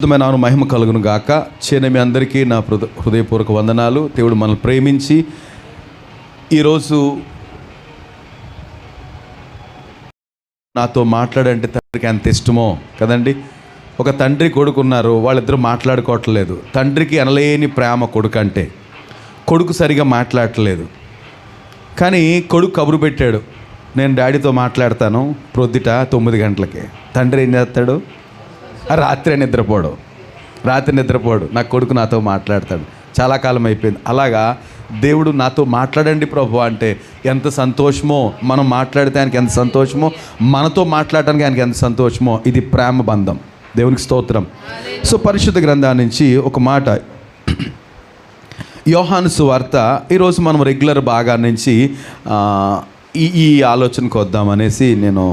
నాను మహిమ కలుగును గాక. మీ అందరికీ నా హృదయపూర్వక వందనాలు. దేవుడు మనల్ని ప్రేమించి ఈరోజు నాతో మాట్లాడంటే తండ్రికి ఎంత ఇష్టమో కదండి. ఒక తండ్రి కొడుకు ఉన్నారు, వాళ్ళిద్దరూ మాట్లాడుకోవట్లేదు. తండ్రికి అనలేని ప్రేమ కొడుకు అంటే. కొడుకు సరిగా మాట్లాడట్లేదు, కానీ కొడుకు కబురు పెట్టాడు, నేను డాడీతో మాట్లాడతాను ప్రొద్దుట 9 గంటలకి. తండ్రి ఏం చేస్తాడు? రాత్రి నిద్రపోడు, నా కొడుకు నాతో మాట్లాడతాడు. చాలా కాలం అయిపోయింది. అలాగా దేవుడు నాతో మాట్లాడండి ప్రభు అంటే ఎంత సంతోషమో, మనం మాట్లాడితే ఆయనకి ఎంత సంతోషమో, మనతో మాట్లాడడానికి ఆయనకి ఎంత సంతోషమో. ఇది ప్రేమ బంధం. దేవునికి స్తోత్రం. సో పరిశుద్ధ గ్రంథాన్ని నుంచి ఒక మాట, యోహాను సువార్త. ఈరోజు మనం రెగ్యులర్ భాగాన్ని నుంచి ఈ ఆలోచనకు వద్దామనేసి నేను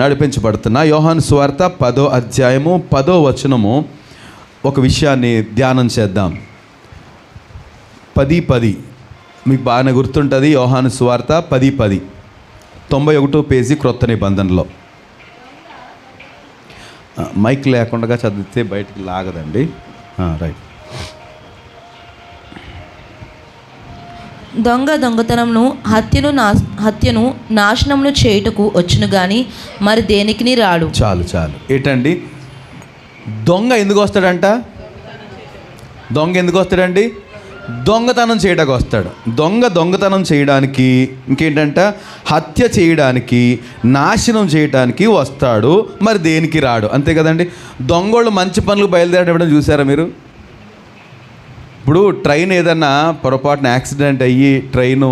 నడిపించబడుతున్నా. యోహాను సువార్త 10వ అధ్యాయము 10వ వచనము ఒక విషయాన్ని ధ్యానం చేద్దాం. 10:10 మీకు బాగానే గుర్తుంటుంది. యోహాను సువార్త 10:10 91వ పేజీ క్రొత్త నిబంధనలో. మైక్ లేకుండా చదివితే బయటికి లాగదండి. రైట్. దొంగతనమును హత్యను నాశనమును చేయుటకు వచ్చును గాని మరి దేనికి రాడు. చాలు ఏంటండి, దొంగ ఎందుకు వస్తాడంట? దొంగతనం చేయడానికి వస్తాడు. దొంగతనం చేయడానికి, ఇంకేంటంట, హత్య చేయడానికి, నాశనం చేయడానికి వస్తాడు. మరి దేనికి రాడు. అంతే కదండి. దొంగోళ్ళు మంచి పనులు బయలుదేరడం చూసారా మీరు? ఇప్పుడు ట్రైన్ ఏదన్నా పొరపాటున యాక్సిడెంట్ అయ్యి ట్రైను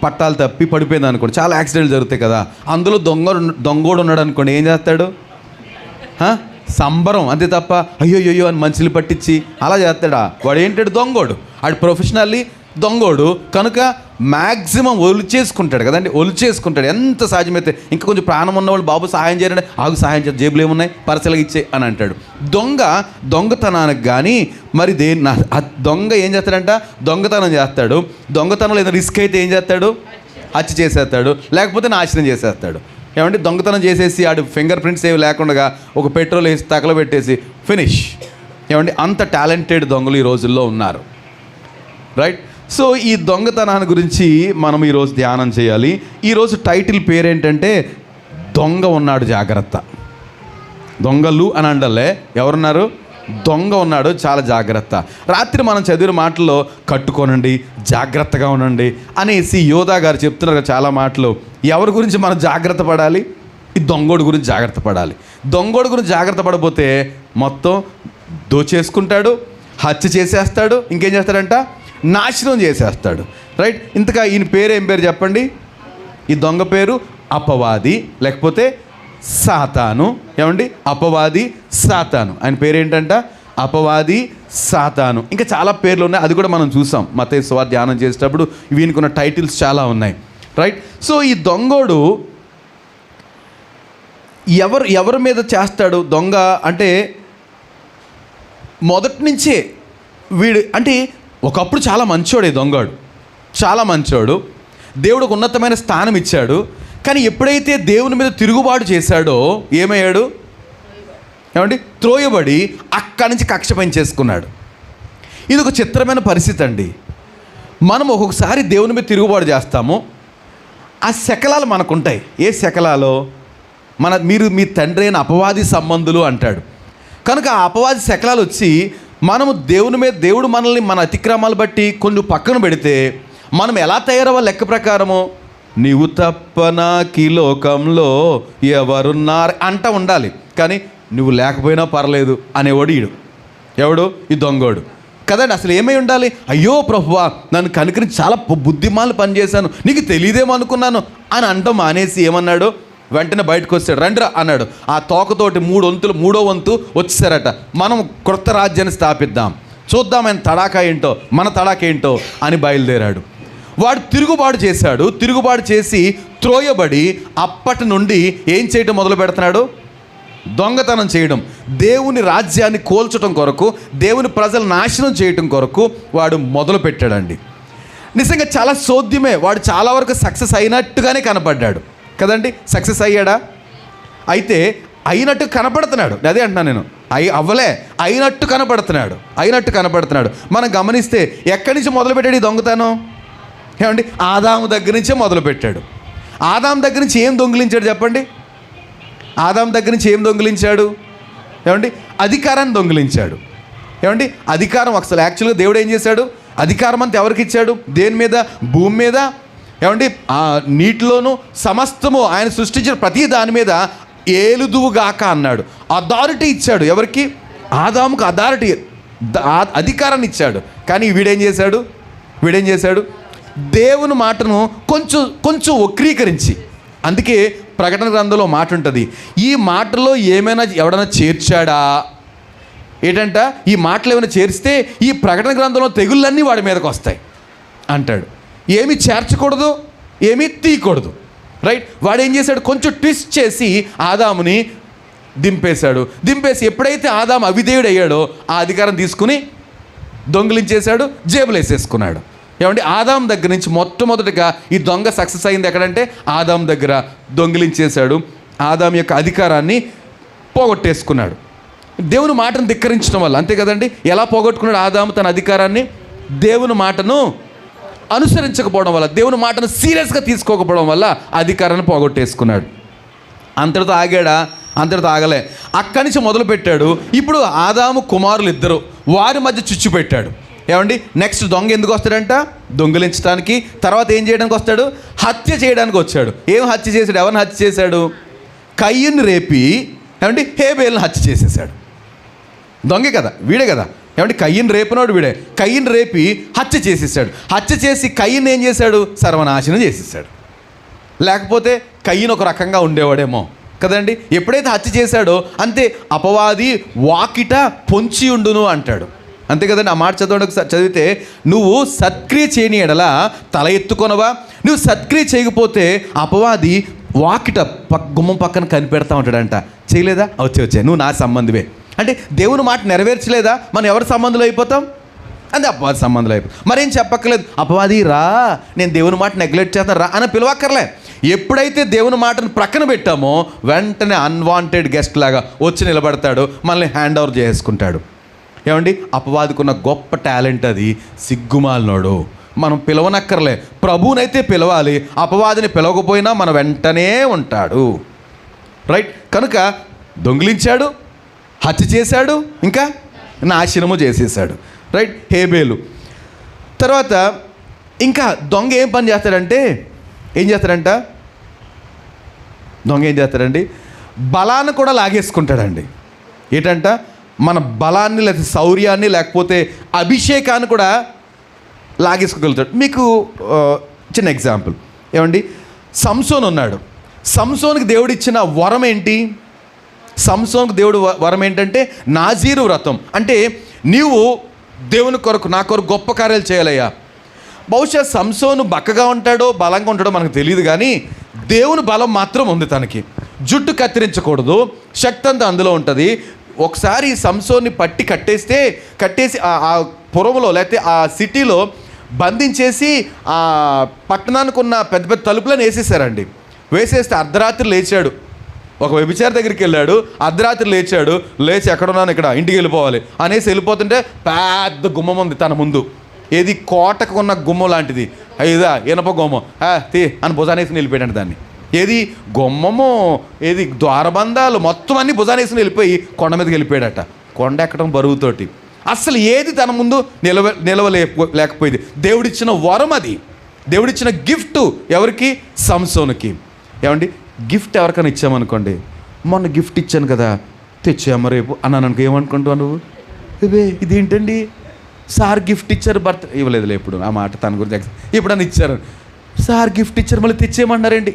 పట్టాలు తప్పి పడిపోయింది అనుకోండి, చాలా యాక్సిడెంట్లు జరుగుతాయి కదా. అందులో దొంగోడు ఉన్నాడు అనుకోండి, ఏం చేస్తాడు? సంబరం, అంతే తప్ప అయ్యో అని మనుషులు పట్టించి అలా చేస్తాడా? వాడు ఏంటాడు? దొంగోడు. వాడు ప్రొఫెషనల్లీ దొంగోడు కనుక మ్యాక్సిమం ఒలిచేసుకుంటాడు కదండి. ఒలిచేసుకుంటాడు ఎంత సాధ్యమైతే. ఇంకా కొంచెం ప్రాణం ఉన్నవాళ్ళు బాబు సహాయం చేయండి, సహాయం చేయాలి, జేబులు ఏమున్నాయి పరసలుగా ఇచ్చే అని అంటాడు. దొంగతనానికి కానీ మరి దొంగ ఏం చేస్తాడంట? దొంగతనం చేస్తాడు. దొంగతనంలో ఏదైనా రిస్క్ అయితే ఏం చేస్తాడు? హత్య చేసేస్తాడు, లేకపోతే నాశనం చేసేస్తాడు. ఏమంటే దొంగతనం చేసేసి ఆడు ఫింగర్ ప్రింట్స్ ఏవి లేకుండా ఒక పెట్రోల్ వేసి తగల పెట్టేసి ఫినిష్. ఏమంటే అంత టాలెంటెడ్ దొంగలు ఈ రోజుల్లో ఉన్నారు. రైట్. సో ఈ దొంగతనాన్ని గురించి మనం ఈరోజు ధ్యానం చేయాలి. ఈరోజు టైటిల్ పేరేంటంటే దొంగ ఉన్నాడు జాగ్రత్త. దొంగలు అని అండలే, ఎవరున్నారు? దొంగ ఉన్నాడు, చాలా జాగ్రత్త. రాత్రి మనం చదివిన మాటల్లో కట్టుకోనండి, జాగ్రత్తగా ఉండండి అనేసి యోధా గారు చెప్తున్నారు చాలా మాటలు. ఎవరి గురించి మనం జాగ్రత్త పడాలి? ఈ దొంగోడు గురించి జాగ్రత్త పడాలి. దొంగోడు గురించి జాగ్రత్త పడకపోతే మొత్తం దోచేసుకుంటాడు, హత్య చేసేస్తాడు, ఇంకేం చేస్తాడంట? నాశనం చేసేస్తాడు. రైట్. ఇంతగా ఈయన పేరు ఏం పేరు చెప్పండి? ఈ దొంగ పేరు అపవాది, లేకపోతే సాతాను. ఏమండి? అపవాది, సాతాను. ఆయన పేరేంటంట? అపవాది, సాతాను. ఇంకా చాలా పేర్లు ఉన్నాయి, అది కూడా మనం చూసాం మత్తయి సువార్త ధ్యానం చేసేటప్పుడు. వీనికున్న టైటిల్స్ చాలా ఉన్నాయి. రైట్. సో ఈ దొంగోడు ఎవరి మీద చేస్తాడు? దొంగ అంటే మొదటి నుంచే వీడు అంటే ఒకప్పుడు చాలా మంచోడు. ఈ దొంగోడు చాలా మంచోడు, దేవుడికి ఉన్నతమైన స్థానం ఇచ్చాడు. కానీ ఎప్పుడైతే దేవుని మీద తిరుగుబాటు చేశాడో ఏమయ్యాడు? ఏమండి? త్రోయబడి అక్కడి నుంచి కక్ష పెంచేసుకున్నాడు. ఇది ఒక చిత్రమైన పరిస్థితి అండి. మనం ఒక్కొక్కసారి దేవుని మీద తిరుగుబాటు చేస్తాము, ఆ శకలాలు మనకుంటాయి. ఏ శకలాలో? మీరు మీ తండ్రి అయిన అపవాది సంబంధులు అంటాడు. కనుక ఆ అపవాది శకలాలు వచ్చి మనము దేవుడు మనల్ని మన అతిక్రమాలు బట్టి కొంచెం పక్కన పెడితే మనం ఎలా తయారవ్వాలి? లెక్క ప్రకారము నీవు తప్ప నాకీ లోకంలో ఎవరున్నారు అంట ఉండాలి. కానీ నువ్వు లేకపోయినా పర్లేదు అనేవాడు ఈడు. ఎవడు? ఈ దొంగోడు కదండి. అసలు ఏమై ఉండాలి? అయ్యో ప్రభువా, నన్ను కనుకరించి చాలా బుద్ధిమాలు పనిచేశాను, నీకు తెలియదేమో అనుకున్నాను అని అంటాం మానేసి ఏమన్నాడు? వెంటనే బయటకు వచ్చాడు. రండిరా అన్నాడు. ఆ తోకతోటి 3 వంతు వచ్చేసారట. మనం క్రొత్త రాజ్యాన్ని స్థాపిద్దాం, చూద్దాం ఆయన తడాకా ఏంటో, మన తడాకా ఏంటో అని బయలుదేరాడు. వాడు తిరుగుబాటు చేశాడు. తిరుగుబాటు చేసి త్రోయబడి అప్పటి నుండి ఏం చేయడం మొదలు పెడుతున్నాడు? దొంగతనం చేయడం. దేవుని రాజ్యాన్ని కోల్చడం కొరకు, దేవుని ప్రజలు నాశనం చేయటం కొరకు వాడు మొదలు పెట్టాడండి. నిజంగా చాలా సోద్యమే. వాడు చాలా వరకు సక్సెస్ అయినట్టుగానే కనపడ్డాడు కదండి. సక్సెస్ అయ్యాడా? అయితే అయినట్టు కనపడుతున్నాడు. అదే అంటున్నాను నేను. అవ్వలే, అయినట్టు కనపడుతున్నాడు. మనం గమనిస్తే ఎక్కడి నుంచి మొదలుపెట్టాడు ఈ దొంగతనం? ఏమండి, ఆదాము దగ్గర నుంచే మొదలుపెట్టాడు. ఆదాము దగ్గర నుంచి ఏం దొంగిలించాడు చెప్పండి? ఆదాము దగ్గర నుంచి ఏం దొంగిలించాడు? ఏమండి, అధికారాన్ని దొంగిలించాడు. ఏమండి, అధికారం అసలు యాక్చువల్గా దేవుడు ఏం చేశాడు? అధికారం అంతా ఎవరికి ఇచ్చాడు? దేని మీద? భూమి మీద. ఏమండి, ఆ నీటిలోనూ సమస్తము ఆయన సృష్టించిన ప్రతి దాని మీద ఏలుదువుగాక అన్నాడు. అథారిటీ ఇచ్చాడు. ఎవరికి? ఆదాముకు అథారిటీ, అధికారాన్ని ఇచ్చాడు. కానీ వీడేం చేశాడు? దేవుని మాటను కొంచెం వక్రీకరించి, అందుకే ప్రకటన గ్రంథంలో మాట ఉంటుంది, ఈ మాటలో ఏమైనా ఎవడైనా చేర్చాడా ఏంటంట, ఈ మాటలు ఏమైనా చేరిస్తే ఈ ప్రకటన గ్రంథంలో తెగుళ్ళన్నీ వాడి మీదకి వస్తాయి అంటాడు. ఏమీ చేర్చకూడదు, ఏమీ తీయకూడదు. రైట్? వాడు ఏం చేశాడు? కొంచెం ట్విస్ట్ చేసి ఆదాముని దింపేసి ఎప్పుడైతే ఆదాము అవిధేయుడు అయ్యాడో ఆ అధికారం తీసుకుని దొంగిలించేశాడు, జేబులు వేసేసుకున్నాడు. ఏమంటే ఆదాం దగ్గర నుంచి మొట్టమొదటిగా ఈ దొంగ సక్సెస్ అయింది ఎక్కడంటే ఆదాం దగ్గర దొంగిలించేశాడు. ఆదాం యొక్క అధికారాన్ని పోగొట్టేసుకున్నాడు దేవుని మాటను ధిక్కరించడం వల్ల. అంతే కదండి. ఎలా పోగొట్టుకున్నాడు ఆదాము తన అధికారాన్ని? దేవుని మాటను అనుసరించకపోవడం వల్ల, దేవుని మాటను సీరియస్గా తీసుకోకపోవడం వల్ల అధికారాన్ని పోగొట్టేసుకున్నాడు. అంతటితో ఆగాడా? అంతటితో ఆగలే. అక్కడి నుంచి మొదలుపెట్టాడు. ఇప్పుడు ఆదాము కుమారులు ఇద్దరు, వారి మధ్య చిచ్చు పెట్టాడు. ఏమండి, నెక్స్ట్ దొంగ ఎందుకు వస్తాడంట? దొంగిలించడానికి. తర్వాత ఏం చేయడానికి వస్తాడు? హత్య చేయడానికి వచ్చాడు. ఏం హత్య చేశాడు? ఎవరిని హత్య చేశాడు? కయ్యను రేపి ఏమండి హేబేల్ని హత్య చేసేసాడు. దొంగే కదా, వీడే కదా. ఏమంటే కయ్యను రేపినోడు వీడే. కయ్యను రేపి హత్య చేసేసాడు. హత్య చేసి కయ్యను ఏం చేశాడు? సర్వనాశనం చేసేసాడు. లేకపోతే కయ్యను ఒక రకంగా ఉండేవాడేమో కదండి. ఎప్పుడైతే హత్య చేశాడో అంతే, అపవాది వాకిట పొంచి ఉండును అంటాడు. అంతే కదండి. ఆ మాట చదివితే, నువ్వు సత్క్రియ చేయని ఎడల తల ఎత్తుకొనవా, నువ్వు సత్క్రియ చేయకపోతే అపవాది వాకిట గుమ్మం పక్కన కనిపెడతా ఉంటాడంట. చేయలేదా? వచ్చే నువ్వు నా సంబంధివే అంటే దేవుని మాట నెరవేర్చలేదా? మనం ఎవరి సంబంధులు అయిపోతాం? అంటే అపవాది సంబంధులు అయిపోతాం. మరేం చెప్పక్కర్లేదు. అపవాది రా, నేను దేవుని మాట నెగ్లెక్ట్ చేస్తాను రా అని పిలవక్కర్లే. ఎప్పుడైతే దేవుని మాటను ప్రక్కన పెట్టామో వెంటనే అన్వాంటెడ్ గెస్ట్ లాగా వచ్చి నిలబడతాడు, మనల్ని హ్యాండ్ ఓవర్ చేసుకుంటాడు. ఏమండి, అపవాదికున్న గొప్ప టాలెంట్ అది. సిగ్గుమాలినోడు. మనం పిలవనక్కర్లే, ప్రభువునైతే పిలవాలి. అపవాదిని పిలవకపోయినా మన వెంటనే ఉంటాడు. రైట్? కనుక దొంగిలించాడు, హత్య చేశాడు, ఇంకా నాశనము చేసేసాడు. రైట్? హేబేలు. తర్వాత ఇంకా దొంగ ఏం పని చేస్తాడంటే, దొంగ ఏం చేస్తాడండి? బలాన్ని కూడా లాగేసుకుంటాడండి. ఏంటంట? మన బలాన్ని, లేకపోతే శౌర్యాన్ని, లేకపోతే అభిషేకాన్ని కూడా లాగేసుకోగలుగుతాడు. మీకు చిన్న ఎగ్జాంపుల్. ఏమండి, సంసోన్ ఉన్నాడు. సంసోన్కి దేవుడు ఇచ్చిన వరం ఏంటి? సంసోన్కి దేవుడు వరం ఏంటంటే నాజీరు వ్రతం. అంటే నీవు దేవుని కొరకు, నా కొరకు గొప్ప కార్యాలు చేయాలయ్యా. బహుశా సంసోను బక్కగా ఉంటాడో బలంగా ఉంటాడో మనకు తెలియదు, కానీ దేవుని బలం మాత్రం ఉంది తనకి. జుట్టు కత్తిరించకూడదు, శక్తి అంతా అందులో ఉంటుంది. ఒకసారి సంసోన్ని కట్టేసి ఆ పురంలో, లేకపోతే ఆ సిటీలో బంధించేసి ఆ పట్టణానికి ఉన్న పెద్ద పెద్ద తలుపులను వేసేసారండి. వేసేస్తే అర్ధరాత్రి లేచాడు. ఒక వ్యభిచారి దగ్గరికి వెళ్ళాడు, అర్ధరాత్రి లేచి ఎక్కడున్నాను, ఇక్కడ ఇంటికి వెళ్ళిపోవాలి అనేసి వెళ్ళిపోతుంటే పెద్ద గుమ్మం ఉంది తన ముందు. ఏది? కోటకు ఉన్న గుమ్మం లాంటిది. ఇదా ఇనప గుమ్మం అని భుజానేసి వెళ్ళిపోయాడు దాన్ని. ఏది? గుమ్మము, ఏది ద్వారబంధాలు మొత్తం అన్నీ భుజానేసి వెళ్ళిపోయి కొండ మీదకి వెళ్ళిపోయాడట. కొండ ఎక్కడం బరువుతోటి. అసలు ఏది తన ముందు లేకపోయింది. దేవుడిచ్చిన వరం అది, దేవుడిచ్చిన గిఫ్ట్. ఎవరికి? సంసోనుకి. ఏమండి, గిఫ్ట్ ఎవరికైనా ఇచ్చామనుకోండి, మొన్న గిఫ్ట్ ఇచ్చాను కదా తెచ్చామో రేపు అన్నాను అనుకో, ఏమనుకుంటావు నువ్వు? ఇదేంటండి సార్ గిఫ్ట్ ఇచ్చారు, ఇవ్వలేదులే ఎప్పుడు ఆ మాట తన గురించి. ఎప్పుడన్నా ఇచ్చారు, సార్ గిఫ్ట్ ఇచ్చారు మళ్ళీ తెచ్చేయమన్నారండి.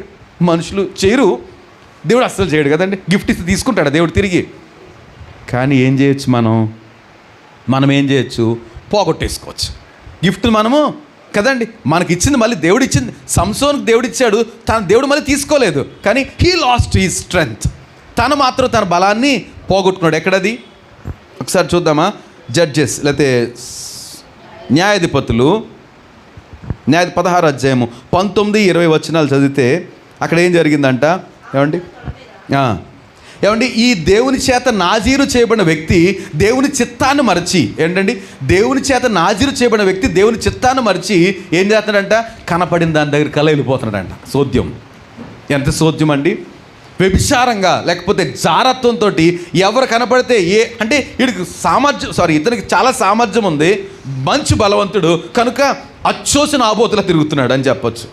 మనుషులు చేయరు, దేవుడు అస్సలు చేయడు కదండి. గిఫ్ట్ ఇస్తే తీసుకుంటాడు దేవుడు తిరిగి. కానీ ఏం చేయొచ్చు మనం ఏం చేయొచ్చు? పోగొట్టేసుకోవచ్చు గిఫ్ట్ మనము కదండి. మనకి ఇచ్చింది మళ్ళీ దేవుడు ఇచ్చింది. సంసోన్కి దేవుడు ఇచ్చాడు, దేవుడు మళ్ళీ తీసుకోలేదు. కానీ హీ లాస్ట్ హీ స్ట్రెంగ్త్. తను మాత్రం తన బలాన్ని పోగొట్టుకున్నాడు. ఎక్కడది? ఒకసారి చూద్దామా? జడ్జెస్ లేకపోతే న్యాయాధిపతులు 16వ అధ్యాయము 19-20 వచనాలు చదివితే అక్కడ ఏం జరిగిందంట? ఏమండి, ఏమండి ఈ దేవుని చేత నాజీరు చేయబడిన వ్యక్తి దేవుని చిత్తాన్ని మరచి, ఏంటండి దేవుని చేత నాజీరు చేయబడిన వ్యక్తి దేవుని చిత్తాన్ని మరచి ఏం చేస్తున్నాడంట, కనపడిన దాని దగ్గర కల్లా వెళ్ళిపోతున్నాడంట. సోద్యం, ఎంత సోద్యం అండి. వ్యభిచారంగా లేకపోతే జారత్వంతో ఎవరు కనపడితే అంటే వీడికి ఇతనికి చాలా సామర్థ్యం ఉంది, మంచి బలవంతుడు కనుక అచ్చోసిన ఆబోతులా తిరుగుతున్నాడు అని చెప్పొచ్చు.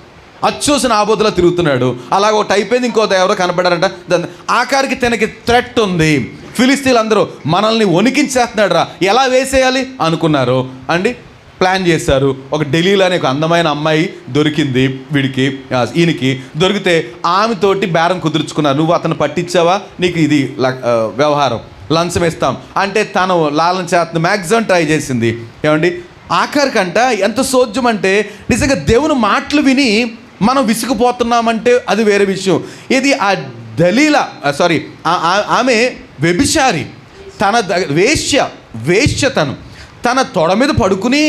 అచ్చోసిన ఆబోతులా తిరుగుతున్నాడు. అలాగ ఒకటి అయిపోయింది, ఇంకోటి ఎవరో కనపడారంట. ఆఖరికి తనకి థ్రెట్ ఉంది. ఫిలిస్తీన్లు అందరూ మనల్ని వణికించేస్తున్నాడు రా, ఎలా వేసేయాలి అనుకున్నారు అండి. ప్లాన్ చేశారు. ఒక డెలీలో అనే ఒక అందమైన అమ్మాయి దొరికింది ఈయనకి. దొరికితే ఆమెతోటి బేరం కుదుర్చుకున్నారు. నువ్వు అతను పట్టించావా, నీకు ఇది వ్యవహారం, లంచం ఇస్తాం అంటే తను లాలన చేత మ్యాక్సిమం ట్రై చేసింది. ఏమండి ఆఖరికంట ఎంత సోద్యం అంటే, నిజంగా దేవుని మాటలు విని మనం విసిగిపోతున్నామంటే అది వేరే విషయం. ఇది ఆ దలీలా ఆమె వ్యభిచారి, తన వేశ్య తన తొడ మీద పడుకుని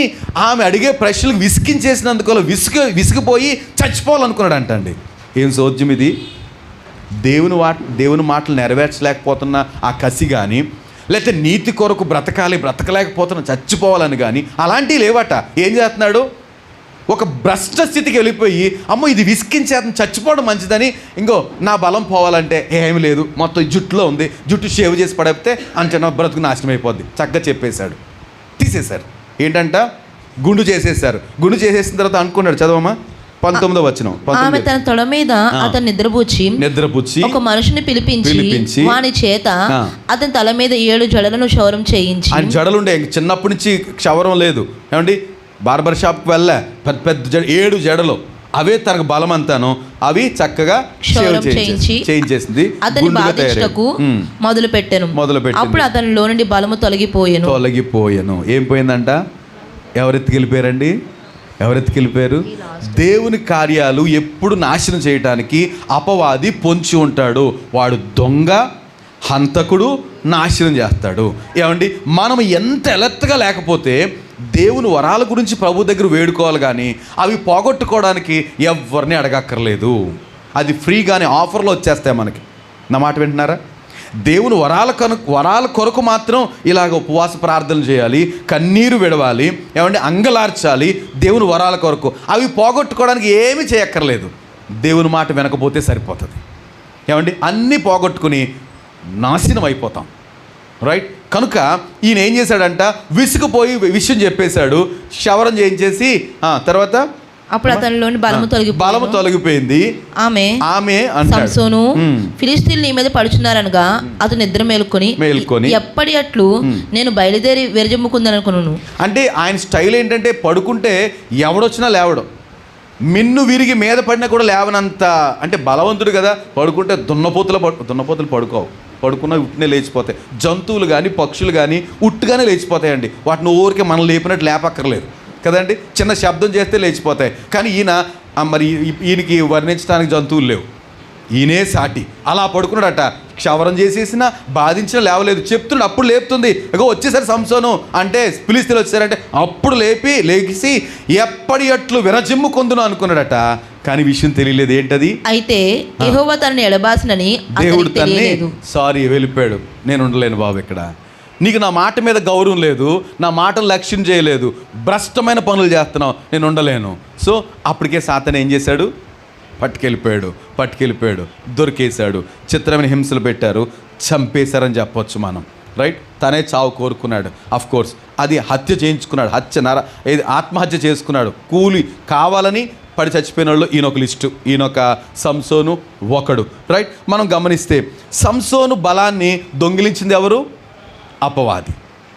ఆమె అడిగే ప్రశ్నలకు విసిగించేసినందుకు విసిగిపోయి చచ్చిపోవాలనుకున్నాడు అంటండి. ఏం సోద్యం ఇది. దేవుని మాటలు నెరవేర్చలేకపోతున్న ఆ కసి కానీ, లేకపోతే నీతి కొరకు బ్రతకలేకపోతున్న చచ్చిపోవాలని కానీ అలాంటివి లేవట. ఏం చేస్తున్నాడు, ఒక భ్రష్ట స్థితికి వెళ్ళిపోయి అమ్మో ఇది విసిగించేతను చచ్చిపోవడం మంచిదని, ఇంకో నా బలం పోవాలంటే ఏమీ లేదు, మొత్తం జుట్టులో ఉంది, జుట్టు షేవ్ చేసి పడితే అంచనా బ్రతుకు నాశనం అయిపోద్ది. చక్కగా చెప్పేశాడు, తీసేశారు. ఏంటంట, గుండు చేసేసారు. గుండు చేసేసిన తర్వాత అనుకున్నాడు, చదవమ్మా 19వ వచనం. ఆమె తన తొడ మీద అతను నిద్రపుచ్చి ఒక మనిషిని పిలిపించి వాని చేత అతని తల మీద 7 జడలను క్షౌరం చేయించి. ఆయన జడలుండే, చిన్నప్పటి నుంచి క్షవరం లేదు. ఏమండి బార్బర్ షాప్కి వెళ్ళా, పెద్ద 7 జడలు, అవే తనకు బలం అంతాను, అవి చక్కగా చేయించేసింది. అతని బాధించుటకు మొదలు పెట్టాను. అప్పుడు అతనిలో నుండి బలము తొలగిపోయాను. ఏం పోయిందంట, ఎవరెత్తికెళ్ళిపోయారు. దేవుని కార్యాలు ఎప్పుడు నాశనం చేయటానికి అపవాది పొంచి ఉంటాడు. వాడు దొంగ, హంతకుడు, నాశనం చేస్తాడు. ఏమండి మనం ఎంత ఎలర్ట్గా లేకపోతే దేవుని వరాల గురించి ప్రభు దగ్గర వేడుకోవాలి, కానీ అవి పోగొట్టుకోవడానికి ఎవరిని అడగక్కర్లేదు. అది ఫ్రీగానే ఆఫర్లో వచ్చేస్తాయి మనకి. నా మాట వింటున్నారా? దేవుని వరాల కొరకు మాత్రం ఇలాగ ఉపవాస ప్రార్థనలు చేయాలి, కన్నీరు విడవాలి, ఏమంటే అంగలార్చాలి దేవుని వరాల కొరకు. అవి పోగొట్టుకోవడానికి ఏమీ చేయక్కర్లేదు. దేవుని మాట వినకపోతే సరిపోతుంది. ఏమండి అన్నీ పోగొట్టుకుని నాశనం అయిపోతాం. రైట్. కనుక ఈయన ఏం చేశాడంట, విసుగుపోయి విషయం చెప్పేశాడు, క్షవరం చేయించేసి తర్వాత అప్పుడు అతనిలోని బలము తొలగిపోయింది. ఆమె సంసోను ఫిలిస్తీన్లు నీ మీద పడుచున్నారనగా అతను నిద్ర మేలుకొని ఎప్పటి అట్లు నేను బయలుదేరి వెరజమ్ముకుందనుకున్నాను. అంటే ఆయన స్టైల్ ఏంటంటే, పడుకుంటే ఎవడొచ్చినా లేవడం, మిన్ను విరిగి మీద పడినా కూడా లేవనంత అంటే బలవంతుడు కదా. పడుకుంటే దున్నపోతులు పడుకున్న ఉట్టినే లేచిపోతాయి. జంతువులు కానీ పక్షులు కానీ ఉట్టుగానే లేచిపోతాయండి. వాటిని ఊరికే మనం లేపినట్టు లేపక్కర్లేదు కదండి. చిన్న శబ్దం చేస్తే లేచిపోతాయి. కానీ ఈయనకి వర్ణించడానికి జంతువులు లేవు, ఈయనే సాటి. అలా పడుకున్నాడట. క్షవరం చేసేసిన బాధించిన లేవలేదు. చెప్తున్నాడు, అప్పుడు లేపుతుంది. ఇగో వచ్చేసరి సంసోను అంటే ఫిలిస్తీన్లు వచ్చేసారంటే అప్పుడు లేచి ఎప్పటి అట్లు విరజిమ్ముకొందును అనుకున్నాడట. కానీ విషయం తెలియలేదు. ఏంటది? అయితే యెహోవా తనని ఎడబాసినని దేవుడు తన్ని వెళ్ళిపోయాడు. నేను ఉండలేను బాబు, ఇక్కడ నీకు నా మాట మీద గౌరవం లేదు, నా మాటను లక్ష్యం చేయలేదు, భ్రష్టమైన పనులు చేస్తున్నావు, నేను ఉండలేను. సో అప్పటికే సాతాను ఏం చేశాడు, పట్టుకెళ్ళిపోయాడు, దొరికేశాడు. చిత్రమైన హింసలు పెట్టారు, చంపేశారని చెప్పొచ్చు మనం. రైట్. తనే చావు కోరుకున్నాడు. అఫ్ కోర్స్ అది హత్య చేయించుకున్నాడు. ఆత్మహత్య చేసుకున్నాడు. కూలి కావాలని పడి చచ్చిపోయిన వాళ్ళు ఈయనొక లిస్టు, ఈయనొక సంసోను ఒకడు. రైట్. మనం గమనిస్తే సంసోను బలాన్ని దొంగిలించింది ఎవరు? అపవాది.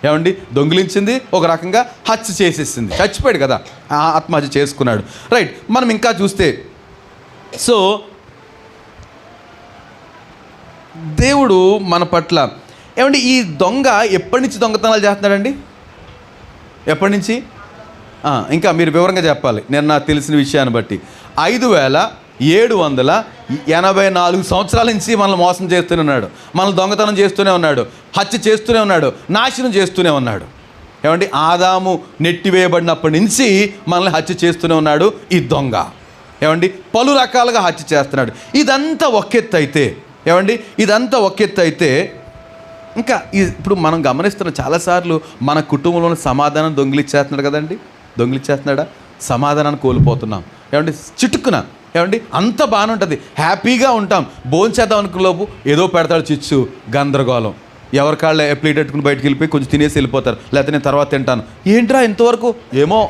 ఏమండి దొంగిలించింది, ఒక రకంగా హత్య చేసేసింది. చచ్చిపోయాడు కదా, ఆత్మహత్య చేసుకున్నాడు. రైట్. మనం ఇంకా చూస్తే సో దేవుడు మన పట్ల ఏమండి ఈ దొంగ ఎప్పటి నుంచి దొంగతనాలు చేస్తున్నాడండి? ఎప్పటి నుంచి? ఇంకా మీరు వివరంగా చెప్పాలి. నేను నాకు తెలిసిన విషయాన్ని బట్టి 5784 సంవత్సరాల నుంచి మనల్ని మోసం చేస్తూనే ఉన్నాడు, మనల్ని దొంగతనం చేస్తూనే ఉన్నాడు, హత్య చేస్తూనే ఉన్నాడు, నాశనం చేస్తూనే ఉన్నాడు. ఏమండి ఆదాము నెట్టివేయబడినప్పటి నుంచి మనల్ని హత్య చేస్తూనే ఉన్నాడు ఈ దొంగ. ఏమండి పలు రకాలుగా హత్య చేస్తున్నాడు. ఇదంతా ఒకెత్తు అయితే ఏమండి ఇదంతా ఒక ఎత్తు అయితే, ఇంకా ఇప్పుడు మనం గమనిస్తున్న చాలాసార్లు మన కుటుంబంలోని సమాధానం దొంగిలిచ్చేస్తున్నాడు కదండి. దొంగిలిచ్చేస్తున్నాడా? సమాధానాన్ని కోల్పోతున్నాం. ఏమండి చిటుక్కున, ఏమండి అంత బాగానే ఉంటుంది, హ్యాపీగా ఉంటాం. భోంచేద్దాం అనుకునేలోపు ఏదో పెడతాడు చిచ్చు, గందరగోళం. ఎవరి కాళ్ళు ప్లేట్ పెట్టుకుని బయటికి వెళ్ళిపోయి కొంచెం తినేసి వెళ్ళిపోతారు, లేకపోతే నేను తర్వాత తింటాను. ఏంట్రా ఇంతవరకు ఏమో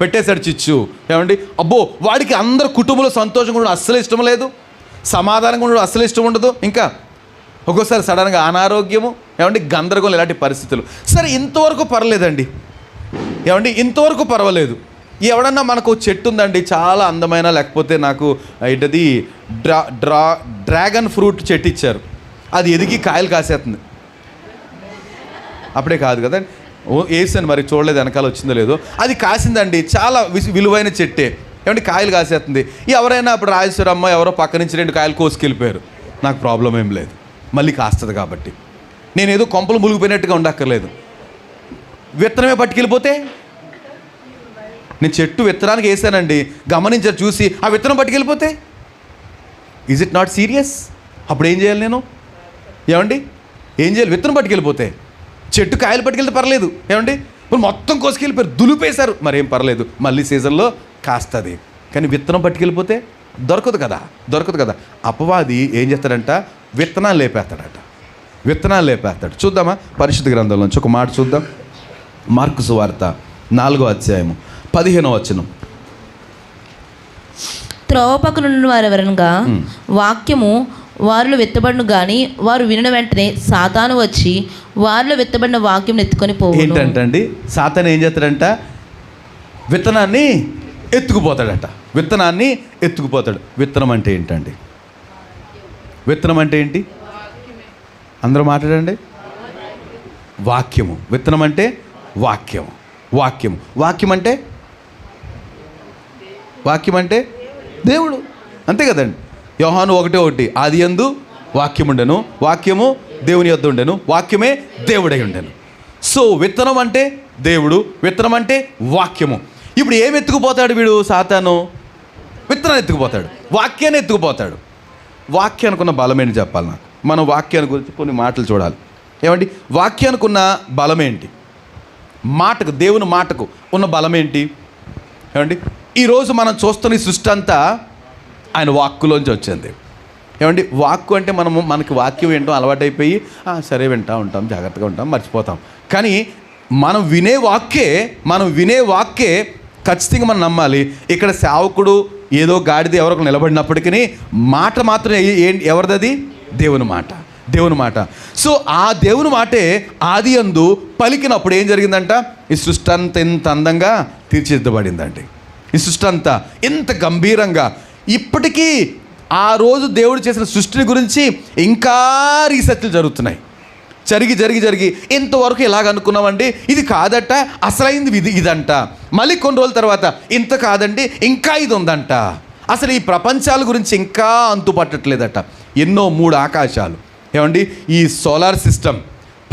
పెట్టేశాడు చిచ్చు. ఏమండి అబ్బో వాడికి అందరు కుటుంబంలో సంతోషంగా ఉండడం అస్సలు ఇష్టం లేదు, సమాధానంగా ఉండడం అస్సలు ఇష్టం ఉండదు. ఇంకా ఒక్కోసారి సడన్గా అనారోగ్యము, ఏమండి గందరగోళం, ఇలాంటి పరిస్థితులు. సరే ఇంతవరకు పర్లేదండి, ఏమండి ఇంతవరకు పర్వాలేదు. ఎవడన్నా మనకు చెట్టు ఉందండి చాలా అందమైన, లేకపోతే నాకు ఏంటది డ్రాగన్ ఫ్రూట్ చెట్టు ఇచ్చారు, అది ఎదిగి కాయలు కాసేస్తుంది. అప్పుడే కాదు కదా, వేసాను మరి చూడలేదు వెనకాల వచ్చిందో లేదో. అది కాసిందండి, చాలా విలువైన చెట్టే, ఏమంటే కాయలు కాసేస్తుంది. ఎవరైనా అప్పుడు రాజేశ్వరమ్మ ఎవరో పక్క నుంచి 2 కాయలు కోసుకెళ్ళిపోయారు. నాకు ప్రాబ్లం ఏం లేదు, మళ్ళీ కాస్తుంది కాబట్టి. నేనేదో కొంపలు మునిగిపోయినట్టుగా ఉండక్కర్లేదు. విత్తనమే పట్టుకెళ్ళిపోతే, నేను చెట్టు విత్తనానికి వేసానండి, గమనించారు చూసి, ఆ విత్తనం పట్టుకెళ్ళిపోతే ఈజ్ ఇట్ నాట్ సీరియస్? అప్పుడు ఏం చేయాలి నేను? ఏమండి ఏం చేయాలి? విత్తనం పట్టుకెళ్ళిపోతే. చెట్టు కాయలు పట్టుకెళ్తే పర్లేదు, ఏమండి ఇప్పుడు మొత్తం కోసుకెళ్ళిపోయారు, దులిపేశారు, మరేం పర్లేదు, మళ్ళీ సీజన్లో కాస్తుంది. కానీ విత్తనం పట్టుకెళ్ళిపోతే దొరకదు కదా. అపవాది ఏం చేస్తాడంట? విత్తనాలు లేపేస్తాడట, విత్తనాలు లేపేస్తాడు. చూద్దామా పరిశుద్ధ గ్రంథంలోంచి ఒక మాట చూద్దాం. మార్కు సువార్త 4వ అధ్యాయము 15వ వచనం. త్రోవపక్కనున్న వారెవరనగా వాక్యము వారిలో విత్తబడును గాని వారు వినిన వెంటనే సాతాను వచ్చి వారిలో విత్తబడిన వాక్యం ఎత్తుకొని పోవును. ఏంటంటండి సాతాను ఏం చేస్తాడంట? విత్తనాన్ని ఎత్తుకుపోతాడట. విత్తనాన్ని ఎత్తుకుపోతాడు. విత్తనం అంటే ఏంటండి? విత్తనం అంటే ఏంటి? అందరూ మాట్లాడండి. వాక్యము. విత్తనం అంటే వాక్యము. వాక్యం అంటే దేవుడు, అంతే కదండి. యోహాను 1:1 ఆదియందు వాక్యం ఉండెను, వాక్యము దేవుని యొద్ద ఉండెను, వాక్యమే దేవుడై ఉండెను. సో విత్తనం అంటే దేవుడు, విత్తనం అంటే వాక్యము. ఇప్పుడు ఏమి ఎత్తుకుపోతాడు వీడు సాతాను? విత్తనాన్ని ఎత్తుకుపోతాడు, వాక్యాన్ని ఎత్తుకుపోతాడు. వాక్యానికి ఉన్న బలం ఏంటి చెప్పాలి నాకు. మనం వాక్యాన్ని గురించి కొన్ని మాటలు చూడాలి. ఏమండి వాక్యానికి ఉన్న బలం ఏంటి? మాటకు, దేవుని మాటకు ఉన్న బలం ఏంటి? ఏమండి ఈరోజు మనం చూస్తున్న ఈ సృష్టి అంతా ఆయన వాక్కులోంచి వచ్చింది. ఏమండి వాక్కు అంటే మనకి వాక్యం ఏంటో అలవాటైపోయి సరే వింటూ ఉంటాం, జాగ్రత్తగా ఉంటాం, మర్చిపోతాం. కానీ మనం వినే వాక్కే ఖచ్చితంగా మనం నమ్మాలి. ఇక్కడ సేవకుడు ఏదో గాడిద ఎవరొకరు నిలబడినప్పటికీ మాట మాత్రం ఎవరిది? దేవుని మాట. సో ఆ దేవుని మాటే ఆదియందు పలికినప్పుడు ఏం జరిగిందంట? ఈ సృష్టి అంతా ఎంత అందంగా తీర్చిదిద్దబడిందండి. ఈ సృష్టి అంతా ఎంత గంభీరంగా. ఇప్పటికీ ఆ రోజు దేవుడు చేసిన సృష్టిని గురించి ఇంకా రీసెర్చ్లు జరుగుతున్నాయి. జరిగి ఇంతవరకు ఇలాగ అనుకున్నామండి, ఇది కాదట, అసలైంది ఇదంట. మళ్ళీ కొన్ని రోజుల తర్వాత ఇంత కాదండి, ఇంకా ఇది ఉందంట. అసలు ఈ ప్రపంచాల గురించి ఇంకా అంతుపట్టట్లేదట. ఎన్నో 3 ఆకాశాలు, ఏమండి ఈ సోలార్ సిస్టమ్,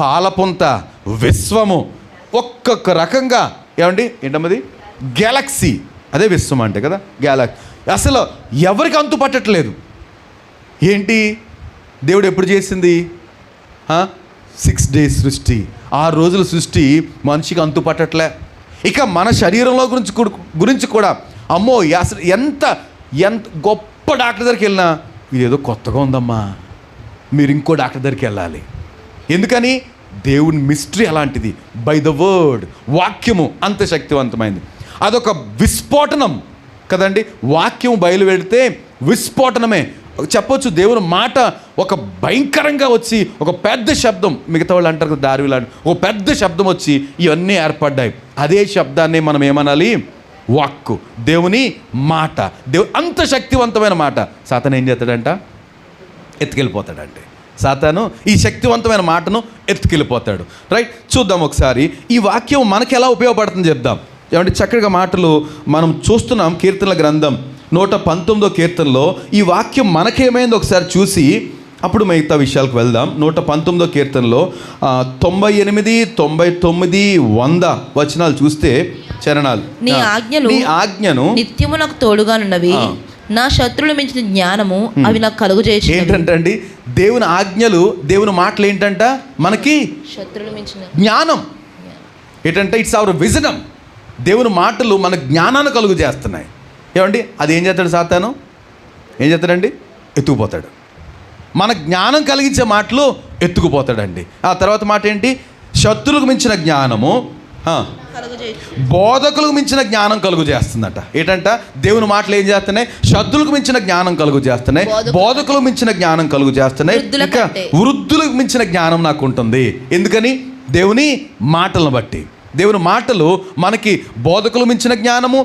పాలపుంత, విశ్వము, ఒక్కొక్క రకంగా. ఏమండి ఏంటమ్మది? గ్యాలక్సీ, అదే విశ్వం అంటే కదా, గ్యాలక్సీ. అసలు ఎవరికి అంతు పట్టట్లేదు. ఏంటి దేవుడు ఎప్పుడు చేసింది? 6 days సృష్టి, 6 రోజుల సృష్టి మనిషికి అంతు పట్టట్లే. ఇక మన శరీరంలో గురించి కూడా అమ్మో అసలు ఎంత గొప్ప డాక్టర్ దగ్గరికి వెళ్ళినా ఇదేదో కొత్తగా ఉందమ్మా, మీరు ఇంకో డాక్టర్ దగ్గరికి వెళ్ళాలి. ఎందుకని? దేవుని మిస్టరీ అలాంటిది. బై ద వర్డ్, వాక్యము అంత శక్తివంతమైంది. అదొక విస్ఫోటనం కదండి. వాక్యం బయలువెడితే విస్ఫోటనమే చెప్పొచ్చు. దేవుని మాట ఒక భయంకరంగా వచ్చి ఒక పెద్ద శబ్దం, మిగతా వాళ్ళు అంటారు కదా దారి లాంటి, ఒక పెద్ద శబ్దం వచ్చి ఇవన్నీ ఏర్పడ్డాయి. అదే శబ్దాన్ని మనం ఏమనాలి? వాక్కు, దేవుని మాట. అంత శక్తివంతమైన మాట. సాతాను ఏం చేస్తాడంట? ఎత్తుకెళ్ళిపోతాడంటే. సాతాను ఈ శక్తివంతమైన మాటను ఎత్తుకెళ్ళిపోతాడు. రైట్, చూద్దాం ఒకసారి ఈ వాక్యం మనకి ఎలా ఉపయోగపడుతుంది చెప్దాం. ఏమంటే చక్కగా మాటలు మనం చూస్తున్నాం. కీర్తనల గ్రంథం 119వ కీర్తనలో ఈ వాక్యం మనకేమైంది ఒకసారి చూసి అప్పుడు మిగతా విషయాలకు వెళ్దాం. 119వ కీర్తనలో 98, 99, 100 వచనాలు చూస్తే చరణాలు. నీ ఆజ్ఞలు నిత్యము నాకు తోడుగానున్నవి, నా శత్రువులు మించిన జ్ఞానము అవి నాకు కలుగు చేయొచ్చు. ఏంటంటే అండి, దేవుని ఆజ్ఞలు, దేవుని మాటలు ఏంటంట మనకి శత్రువులు మించిన జ్ఞానం. ఏంటంటే ఇట్స్ అవర్ విజడం. దేవుని మాటలు మన జ్ఞానాన్ని కలుగు చేస్తున్నాయి. ఏమండి, అది ఏం చేస్తాడు సాతాను? ఏం చేస్తాడండి? ఎత్తుకుపోతాడు. మన జ్ఞానం కలిగించే మాటలు ఎత్తుకుపోతాడండి. ఆ తర్వాత మాట ఏంటి? శత్రువులకు మించిన జ్ఞానము బోధకులకు మించిన జ్ఞానం కలుగు చేస్తుందట. ఏంటంట? దేవుని మాటలు ఏం చేస్తున్నాయి? శత్రువులకు మించిన జ్ఞానం కలుగు చేస్తున్నాయి, బోధకులకు మించిన జ్ఞానం కలుగు చేస్తున్నాయి, ఇంకా వృద్ధులకు మించిన జ్ఞానం నాకు ఉంటుంది. ఎందుకని? దేవుని మాటలను బట్టి. దేవుని మాటలు మనకి బోధకులకు మించిన జ్ఞానము,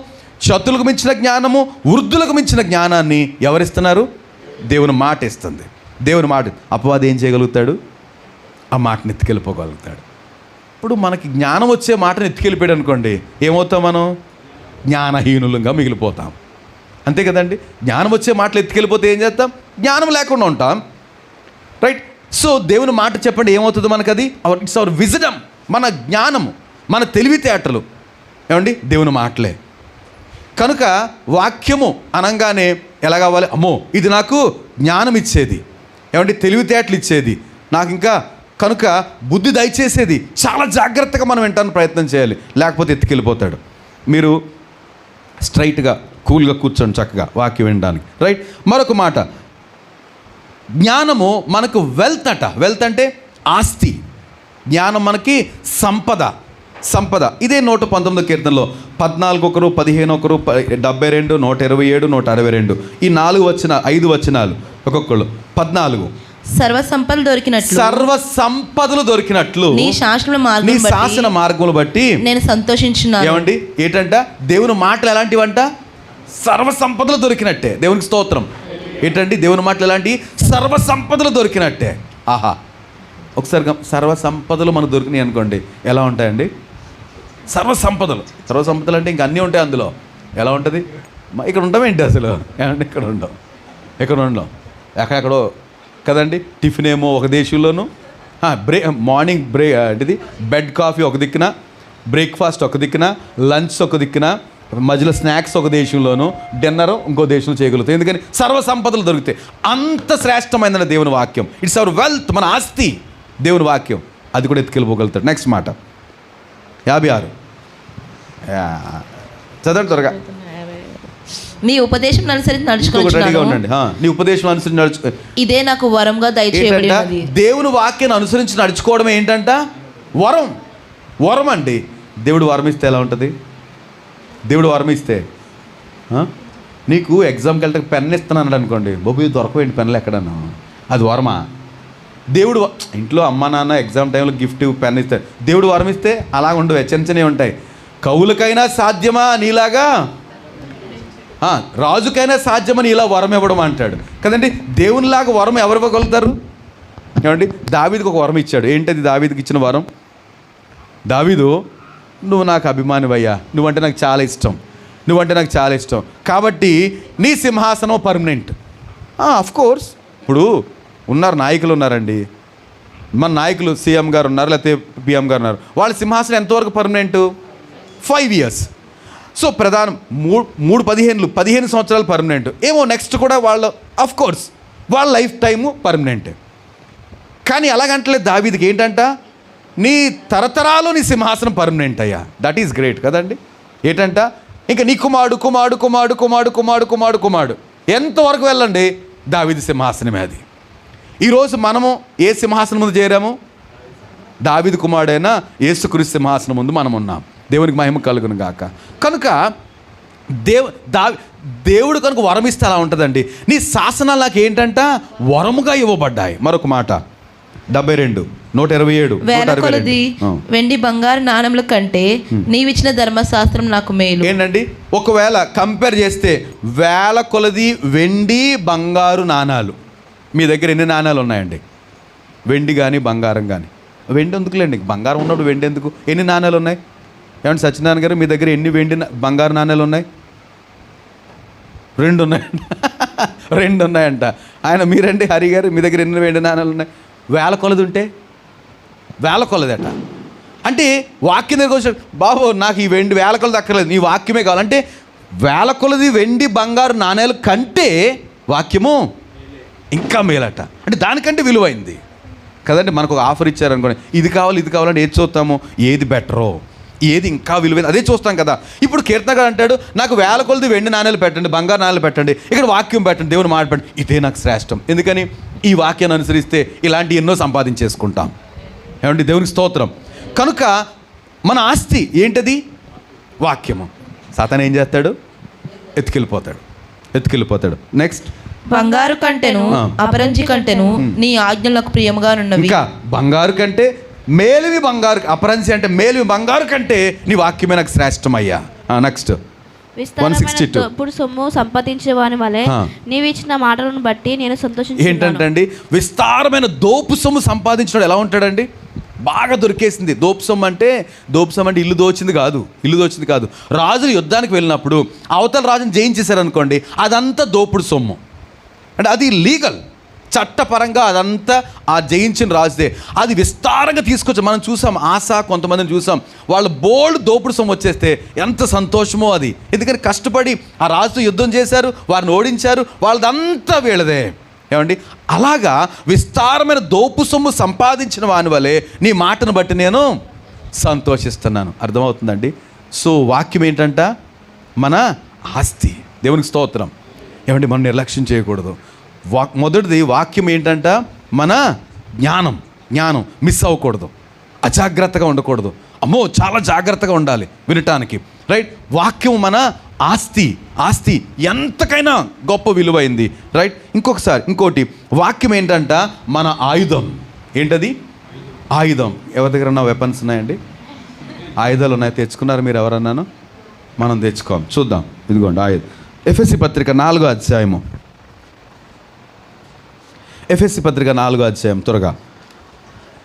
శత్రువులకు మించిన జ్ఞానము, వృద్ధులకు మించిన జ్ఞానాన్ని ఎవరిస్తున్నారు? దేవుని మాట ఇస్తుంది. దేవుని మాట. అపవాది ఏం చేయగలుగుతాడు? ఆ మాటను ఎత్తుకెళ్ళిపోగలుగుతాడు. ఇప్పుడు మనకి జ్ఞానం వచ్చే మాటను ఎత్తుకెళ్ళిపోయాడు అనుకోండి, ఏమవుతాం? మనం జ్ఞానహీనులంగా మిగిలిపోతాం. అంతే కదండి. జ్ఞానం వచ్చే మాటలు ఎత్తుకెళ్ళిపోతే ఏం చేస్తాం? జ్ఞానం లేకుండా ఉంటాం. రైట్. సో దేవుని మాట చెప్పండి, ఏమవుతుంది మనకు? అది ఇట్స్ అవర్ విజడమ్, మన జ్ఞానము, మన తెలివితేటలు. ఏమండి? దేవుని మాటలే. కనుక వాక్యము అనగానే ఎలా కావాలి? అమ్మో, ఇది నాకు జ్ఞానం ఇచ్చేది, ఏమంటే తెలివితేటలు ఇచ్చేది, నాకు ఇంకా కనుక బుద్ధి దయచేసేది. చాలా జాగ్రత్తగా మనం వింటానికి ప్రయత్నం చేయాలి, లేకపోతే ఎత్తుకెళ్ళిపోతాడు. మీరు స్ట్రైట్గా కూల్గా కూర్చోండి చక్కగా వాక్యం వినడానికి. రైట్. మరొక మాట, జ్ఞానము మనకు వెల్త్ అట. వెల్త్ అంటే ఆస్తి. జ్ఞానం మనకి సంపద. సంపద. ఇదే 119 కీర్తనలో 14 ఒకరు, 15 ఒకరు, 72, 127, 162 ఈ 5 వచనాలు ఒక్కొక్కళ్ళు. 14 సర్వ సంపదలు దొరికినట్లు, సర్వ సంపదలు దొరికినట్లు నీ శాసన మార్గములు బట్టి నేను సంతోషించున్నాను. ఏమండి? ఏంటంట? దేవుని మాటలు ఎలాంటివంట? సర్వ సంపదలు దొరికినట్టే. దేవునికి స్తోత్రం. ఏంటండి? దేవుని మాటలు ఎలాంటి? సర్వ సంపదలు దొరికినట్టే. ఆహా, ఒకసారి సర్వ సంపదలు మనకు దొరికినాయి అనుకోండి, ఎలా ఉంటాయండి? సర్వ సంపదలు అంటే ఇంక అన్నీ ఉంటాయి అందులో. ఎలా ఉంటుంది? ఇక్కడ ఉండమేంటి అసలు? ఏమంటే ఇక్కడ ఉండవు, ఎక్కడెక్కడో కదండి. టిఫిన్ ఏమో ఒక దేశంలోను, మార్నింగ్ అంటే బెడ్ కాఫీ ఒక దిక్కున, బ్రేక్ఫాస్ట్ ఒక దిక్కున, లంచ్ ఒక దిక్కున, మధ్యలో స్నాక్స్ ఒక దేశంలోను, డిన్నర్ ఇంకో దేశంలో చేయగలుగుతాయి. ఎందుకని? సర్వ సంపదలు దొరుకుతాయి. అంత శ్రేష్టమైన దేవుని వాక్యం. ఇట్స్ అవర్ వెల్త్, మన ఆస్తి దేవుని వాక్యం. అది కూడా ఎత్తుకెళ్ళిపోగలుగుతాడు. నెక్స్ట్ మాట 56 చదవండి త్వరగా. నీ ఉపదేశం అనుసరించి నడుచుకుంటున్నాను. నీ ఉపదేశం అనుసరించి నడుచు, ఇదే నాకు వరంగా దయచేయబడినది. దేవుని వాక్యాన్ని అనుసరించి నడుచుకోవడం ఏంటంట? వరం అండి. దేవుడు వరం ఇస్తే ఎలా ఉంటుంది? దేవుడు వరం ఇస్తే నీకు ఎగ్జామ్కి వెళ్తే పెన్ ఇస్తున్నాను అనుకోండి, బాబు దొరకవేంటి పెన్నులు ఎక్కడన్నా, అది వరమా? దేవుడు ఇంట్లో అమ్మ నాన్న ఎగ్జామ్ టైంలో గిఫ్ట్ పెన్ ఇస్తాడు. దేవుడు వరం ఇస్తే అలా ఉండవు, చిన్నచినవి ఉంటాయి. కవులకైనా సాధ్యమా నీలాగా, రాజుకైనా సాధ్యమా నీలా వరం ఇవ్వడం అంటాడు కదండి. దేవునిలాగా వరం ఎవరు ఇవ్వగలుగుతారు? ఏమండి? దావీదుకి ఒక వరం ఇచ్చాడు. ఏంటది దావీదుకి ఇచ్చిన వరం? దావీదు, నువ్వు నాకు అభిమానివయ్యా, నువ్వంటే నాకు చాలా ఇష్టం, కాబట్టి నీ సింహాసనం పర్మనెంట్. అఫ్కోర్స్ ఇప్పుడు నాయకులు ఉన్నారండి, మన నాయకులు సీఎం గారు ఉన్నారు, లేకపోతే పిఎం గారు ఉన్నారు. వాళ్ళ సింహాసనం ఎంతవరకు పర్మనెంట్? 5 years. సో ప్రధానం 15 సంవత్సరాలు పర్మనెంట్ ఏమో. నెక్స్ట్ కూడా వాళ్ళు అఫ్కోర్స్ వాళ్ళ లైఫ్ టైము పర్మనెంట్. కానీ అలాగంటలేదు దావీదుకి. ఏంటంట? నీ తరతరాలు నీ సింహాసనం పర్మనెంట్ అయ్యా. దట్ ఈస్ గ్రేట్ కదండి. ఏంటంట? ఇంకా నీ కుమారుడు ఎంతవరకు వెళ్ళండి దావీదు సింహాసనమే అది. ఈరోజు మనము ఏ సింహాసనం ముందు చేరాము? దావీదు కుమారుడైన యేసుక్రీస్తు సింహాసనం ముందు మనం ఉన్నాం. దేవునికి మహిమ కలుగును గాక. కనుక దేవుడు కనుక వరం ఇస్తే అలా ఉంటుందండి. నీ శాసనాలు నాకు ఏంటంట? వరముగా ఇవ్వబడ్డాయి. మరొక మాట 72, 127, వేల కొలది వెండి బంగారు నాణముల కంటే నీవిచ్చిన ధర్మశాస్త్రం నాకు మేలు. ఏంటండి? ఒకవేళ కంపేర్ చేస్తే వేల కొలది వెండి బంగారు నాణాలు, మీ దగ్గర ఎన్ని నాణాలు ఉన్నాయండి? వెండి కానీ బంగారం కానీ. వెండి ఎందుకులేండి, బంగారం ఉన్నప్పుడు వెండి ఎందుకు? ఎన్ని నాణాలు ఉన్నాయి? ఏమంటే సత్యనారాయణ గారు మీ దగ్గర ఎన్ని బంగారు నాణాలు ఉన్నాయి? 2 ఉన్నాయంట. 2 ఉన్నాయంట. ఆయన మీరండి హరి గారు మీ దగ్గర ఎన్ని వెండి నాణాలు ఉన్నాయి? వేల కొలది ఉంటే వేల కొలదట. అంటే వాక్యం దగ్గర వచ్చి బాబు నాకు ఈ వెండి వేల కొలది అక్కర్లేదు, నీ వాక్యమే కావాలంటే వేల కొలది వెండి బంగారు నాణేల కంటే వాక్యము ఇంకా మేలట. అంటే దానికంటే విలువైంది కదండి. మనకు ఒక ఆఫర్ ఇచ్చారనుకోండి, ఇది కావాలి ఇది కావాలంటే ఏది చూస్తాము, ఏది బెటరో, ఏది ఇంకా విలువైంది అదే చూస్తాం కదా. ఇప్పుడు కీర్తనగాడు అంటాడు, నాకు వేల కొలది వెండి నాణేలు పెట్టండి, బంగారు నాణేలు పెట్టండి, ఇక్కడ వాక్యం పెట్టండి, దేవుని మాట పెట్టండి, ఇదే నాకు శ్రేష్టం. ఎందుకని? ఈ వాక్యాన్ని అనుసరిస్తే ఇలాంటి ఎన్నో సంపాదించేసుకుంటాం. ఏమండి, దేవునికి స్తోత్రం. కనుక మన ఆస్తి ఏంటది? వాక్యము. సాతాను ఏం చేస్తాడు? ఎత్తుకెళ్ళిపోతాడు. నెక్స్ట్, బంగారు కంటెను అపరంజి కంటెను నీ ఆజ్ఞలకు ప్రియముగానున్నవి. ఇంకా బంగారు కంటే మేలివి బంగారు, అపరంజి అంటే మేలివి బంగారు కంటే నీ వాక్యమే నాకు శ్రేష్టమయ్యా. నెక్స్ట్, 162. ఇప్పుడు సొమ్ము సంపాదించే వాని వలె నీవు ఇచ్చిన మాటలను బట్టి నేను సంతోషించుచున్నాను. ఏంటంటే విస్తారమైన దోపు సొమ్ము సంపాదించడం ఎలా ఉంటాడండి? బాగా దొరికేసింది. దోపు సొమ్ము అంటే ఇల్లు దోచింది కాదు. రాజులు యుద్ధానికి వెళ్ళినప్పుడు అవతల రాజుని జయించేశారనుకోండి, అదంతా దోపుడు సొమ్ము. అంటే అది లీగల్, చట్టపరంగా అదంతా ఆ జయించిన రాజుదే. అది విస్తారంగా తీసుకొచ్చి మనం చూసాం. ఆశ కొంతమందిని చూసాం, వాళ్ళు బోల్డ్ దోపుడు సొమ్ము వచ్చేస్తే ఎంత సంతోషమో అది. ఎందుకని కష్టపడి ఆ రాజుతో యుద్ధం చేశారు, వారిని ఓడించారు, వాళ్ళదంతా వీళ్ళదే. ఏమండి, అలాగా విస్తారమైన దోపు సొమ్ము సంపాదించిన వాని వలె నీ మాటను బట్టి నేను సంతోషిస్తున్నాను. అర్థమవుతుందండి? సో వాక్యం ఏంటంట? మన ఆస్తి. దేవునికి స్తోత్రం. ఏమండి, మనం నిర్లక్ష్యం చేయకూడదు. మొదటిది వాక్యం ఏంటంట? మన జ్ఞానం మిస్ అవ్వకూడదు, అజాగ్రత్తగా ఉండకూడదు. అమ్మో, చాలా జాగ్రత్తగా ఉండాలి వినటానికి. రైట్, వాక్యం మన ఆస్తి ఎంతకైనా గొప్ప విలువైంది. రైట్, ఇంకోటి వాక్యం ఏంటంట? మన ఆయుధం. ఏంటది? ఆయుధం. ఎవరి దగ్గర వెపన్స్ ఉన్నాయండి? ఆయుధాలు ఉన్నాయి. తెచ్చుకున్నారు మీరు ఎవరన్నాను? మనం తెచ్చుకోం. చూద్దాం. ఇదిగోండి ఆయుధం. ఎఫెసీ పత్రిక 4వ అధ్యాయము. ఎఫెసీ పత్రిక 4వ అధ్యాయం త్వరగా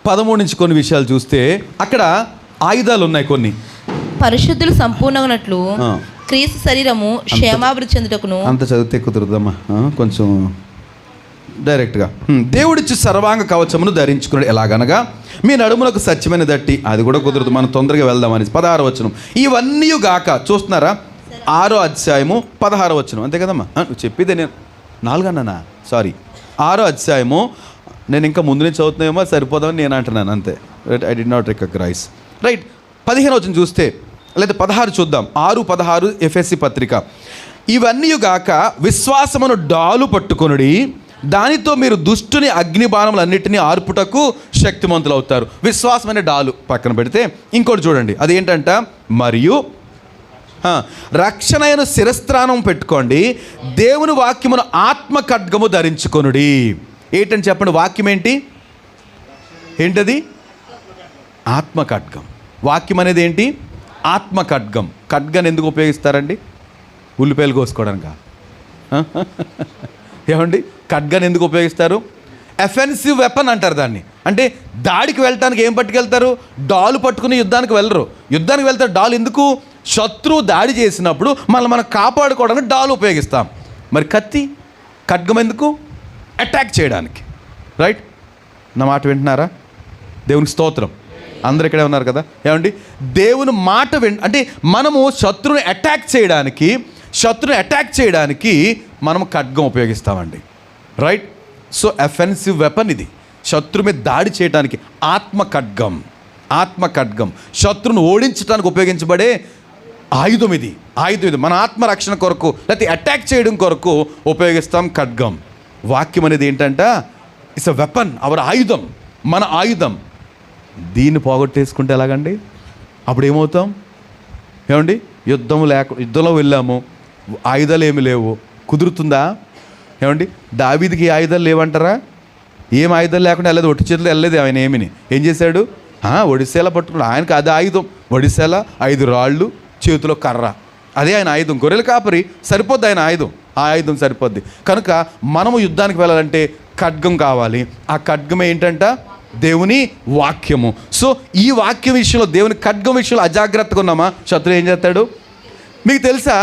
13 నుంచి కొన్ని విషయాలు చూస్తే అక్కడ ఆయుధాలు ఉన్నాయి కొన్ని. పరిశుద్ధులు సంపూర్ణమైనట్లు క్రీస్తు శరీరము క్షేమాభివృద్ధి చెందుటకును. అంత చదివితే కుదరదమ్మా, కొంచెం డైరెక్ట్గా. దేవుడిచ్చి సర్వాంగ కవచమును ధరించుకున్నాడు. ఎలాగనగా మీ నడుములకు సత్యమైన దట్టి. అది కూడా కుదరదు, మనం తొందరగా వెళ్దామని. 16వ వచనం. ఇవన్నీ గాక, చూస్తున్నారా? 6వ అధ్యాయము 16వ వచనం. అంతే కదమ్మా, నువ్వు చెప్పేదే. నేను 4 అన్నానా? సారీ, 6వ అధ్యాయము. నేను ఇంకా ముందు నుంచి చదువుతున్నాయేమో, సరిపోదామని నేను అంటున్నాను అంతే. Right, I did not recognize. Right, 15వ వచనం చూస్తే, లేదా 16 చూద్దాం. 6:16 ఎఫెసీ పత్రిక. ఇవన్నీ గాక విశ్వాసమును డాలు పట్టుకొనుడి, దానితో మీరు దుష్టుని అగ్నిబాణములన్నిటినీ ఆర్పుటకు శక్తిమంతులు అవుతారు. విశ్వాసమైన డాలు పక్కన పెడితే ఇంకోటి చూడండి, అదేంటంట? మరియు రక్షణైన శిరస్త్రానం పెట్టుకోండి, దేవుని వాక్యమును ఆత్మ ఖడ్గము ధరించుకొనుడి. ఏంటని చెప్పండి? వాక్యం ఏంటది? ఆత్మ ఖడ్గం. వాక్యం అనేది ఏంటి? ఆత్మ ఖడ్గం. ఖడ్గాన్ని ఎందుకు ఉపయోగిస్తారండి? ఉల్లిపాయలు కోసుకోవడానికి. ఏమండి, ఖడ్గాన్ని ఎందుకు ఉపయోగిస్తారు? ఎఫెన్సివ్ వెపన్ అంటారు దాన్ని. అంటే దాడికి వెళ్ళటానికి ఏం పట్టుకెళ్తారు? డాలు పట్టుకుని యుద్ధానికి వెళ్ళరు. యుద్ధానికి వెళ్తారు డాలు ఎందుకు? శత్రువు దాడి చేసినప్పుడు మనం కాపాడుకోవడానికి డాలు ఉపయోగిస్తాం. మరి ఖడ్గం ఎందుకు? అటాక్ చేయడానికి. రైట్, నా మాట వింటున్నారా? దేవునికి స్తోత్రం. అందరు ఇక్కడే ఉన్నారు కదా. ఏమండి, దేవుని మాట అంటే మనము శత్రువుని అటాక్ చేయడానికి మనము ఖడ్గం ఉపయోగిస్తామండి. రైట్, సో ఎఫెన్సివ్ వెపన్ ఇది. శత్రు మీద దాడి చేయడానికి ఆత్మ ఖడ్గం శత్రువును ఓడించడానికి ఉపయోగించబడే ఆయుధం ఇది. మన ఆత్మరక్షణ కొరకు, లేకపోతే అటాక్ చేయడం కొరకు ఉపయోగిస్తాం ఖడ్గం. వాక్యం అనేది ఏంటంట? ఇట్స్ అ వెపన్, అవర్ ఆయుధం, మన ఆయుధం. దీన్ని పోగొట్టేసుకుంటే ఎలాగండి? అప్పుడు ఏమవుతాం? ఏమండి, యుద్ధంలో వెళ్ళాము, ఆయుధాలు ఏమి లేవు, కుదురుతుందా? ఏమండి, దావీదుకి ఆయుధాలు లేవంటారా? ఏం ఆయుధాలు లేకుండా వెళ్ళలేదు, ఒట్టి చేతులు వెళ్ళలేదు. ఆయన ఏం చేశాడు? ఒడిశాల పట్టుకున్నాడు. ఆయనకు అది ఆయుధం. ఒడిశాల 5 రాళ్ళు, చేతిలో కర్ర, అదే ఆయన ఆయుధం. గొర్రెల కాపరి సరిపోద్ది ఆయన ఆయుధం. ఆ ఆయుధం సరిపోద్ది. కనుక మనము యుద్ధానికి వెళ్ళాలంటే ఖడ్గం కావాలి. ఆ ఖడ్గం ఏంటంట? దేవుని వాక్యము. సో ఈ వాక్యం విషయంలో, దేవుని ఖడ్గం విషయంలో అజాగ్రత్తగా ఉన్నామా, శత్రువు ఏం చేస్తాడు? మీకు తెలుసా,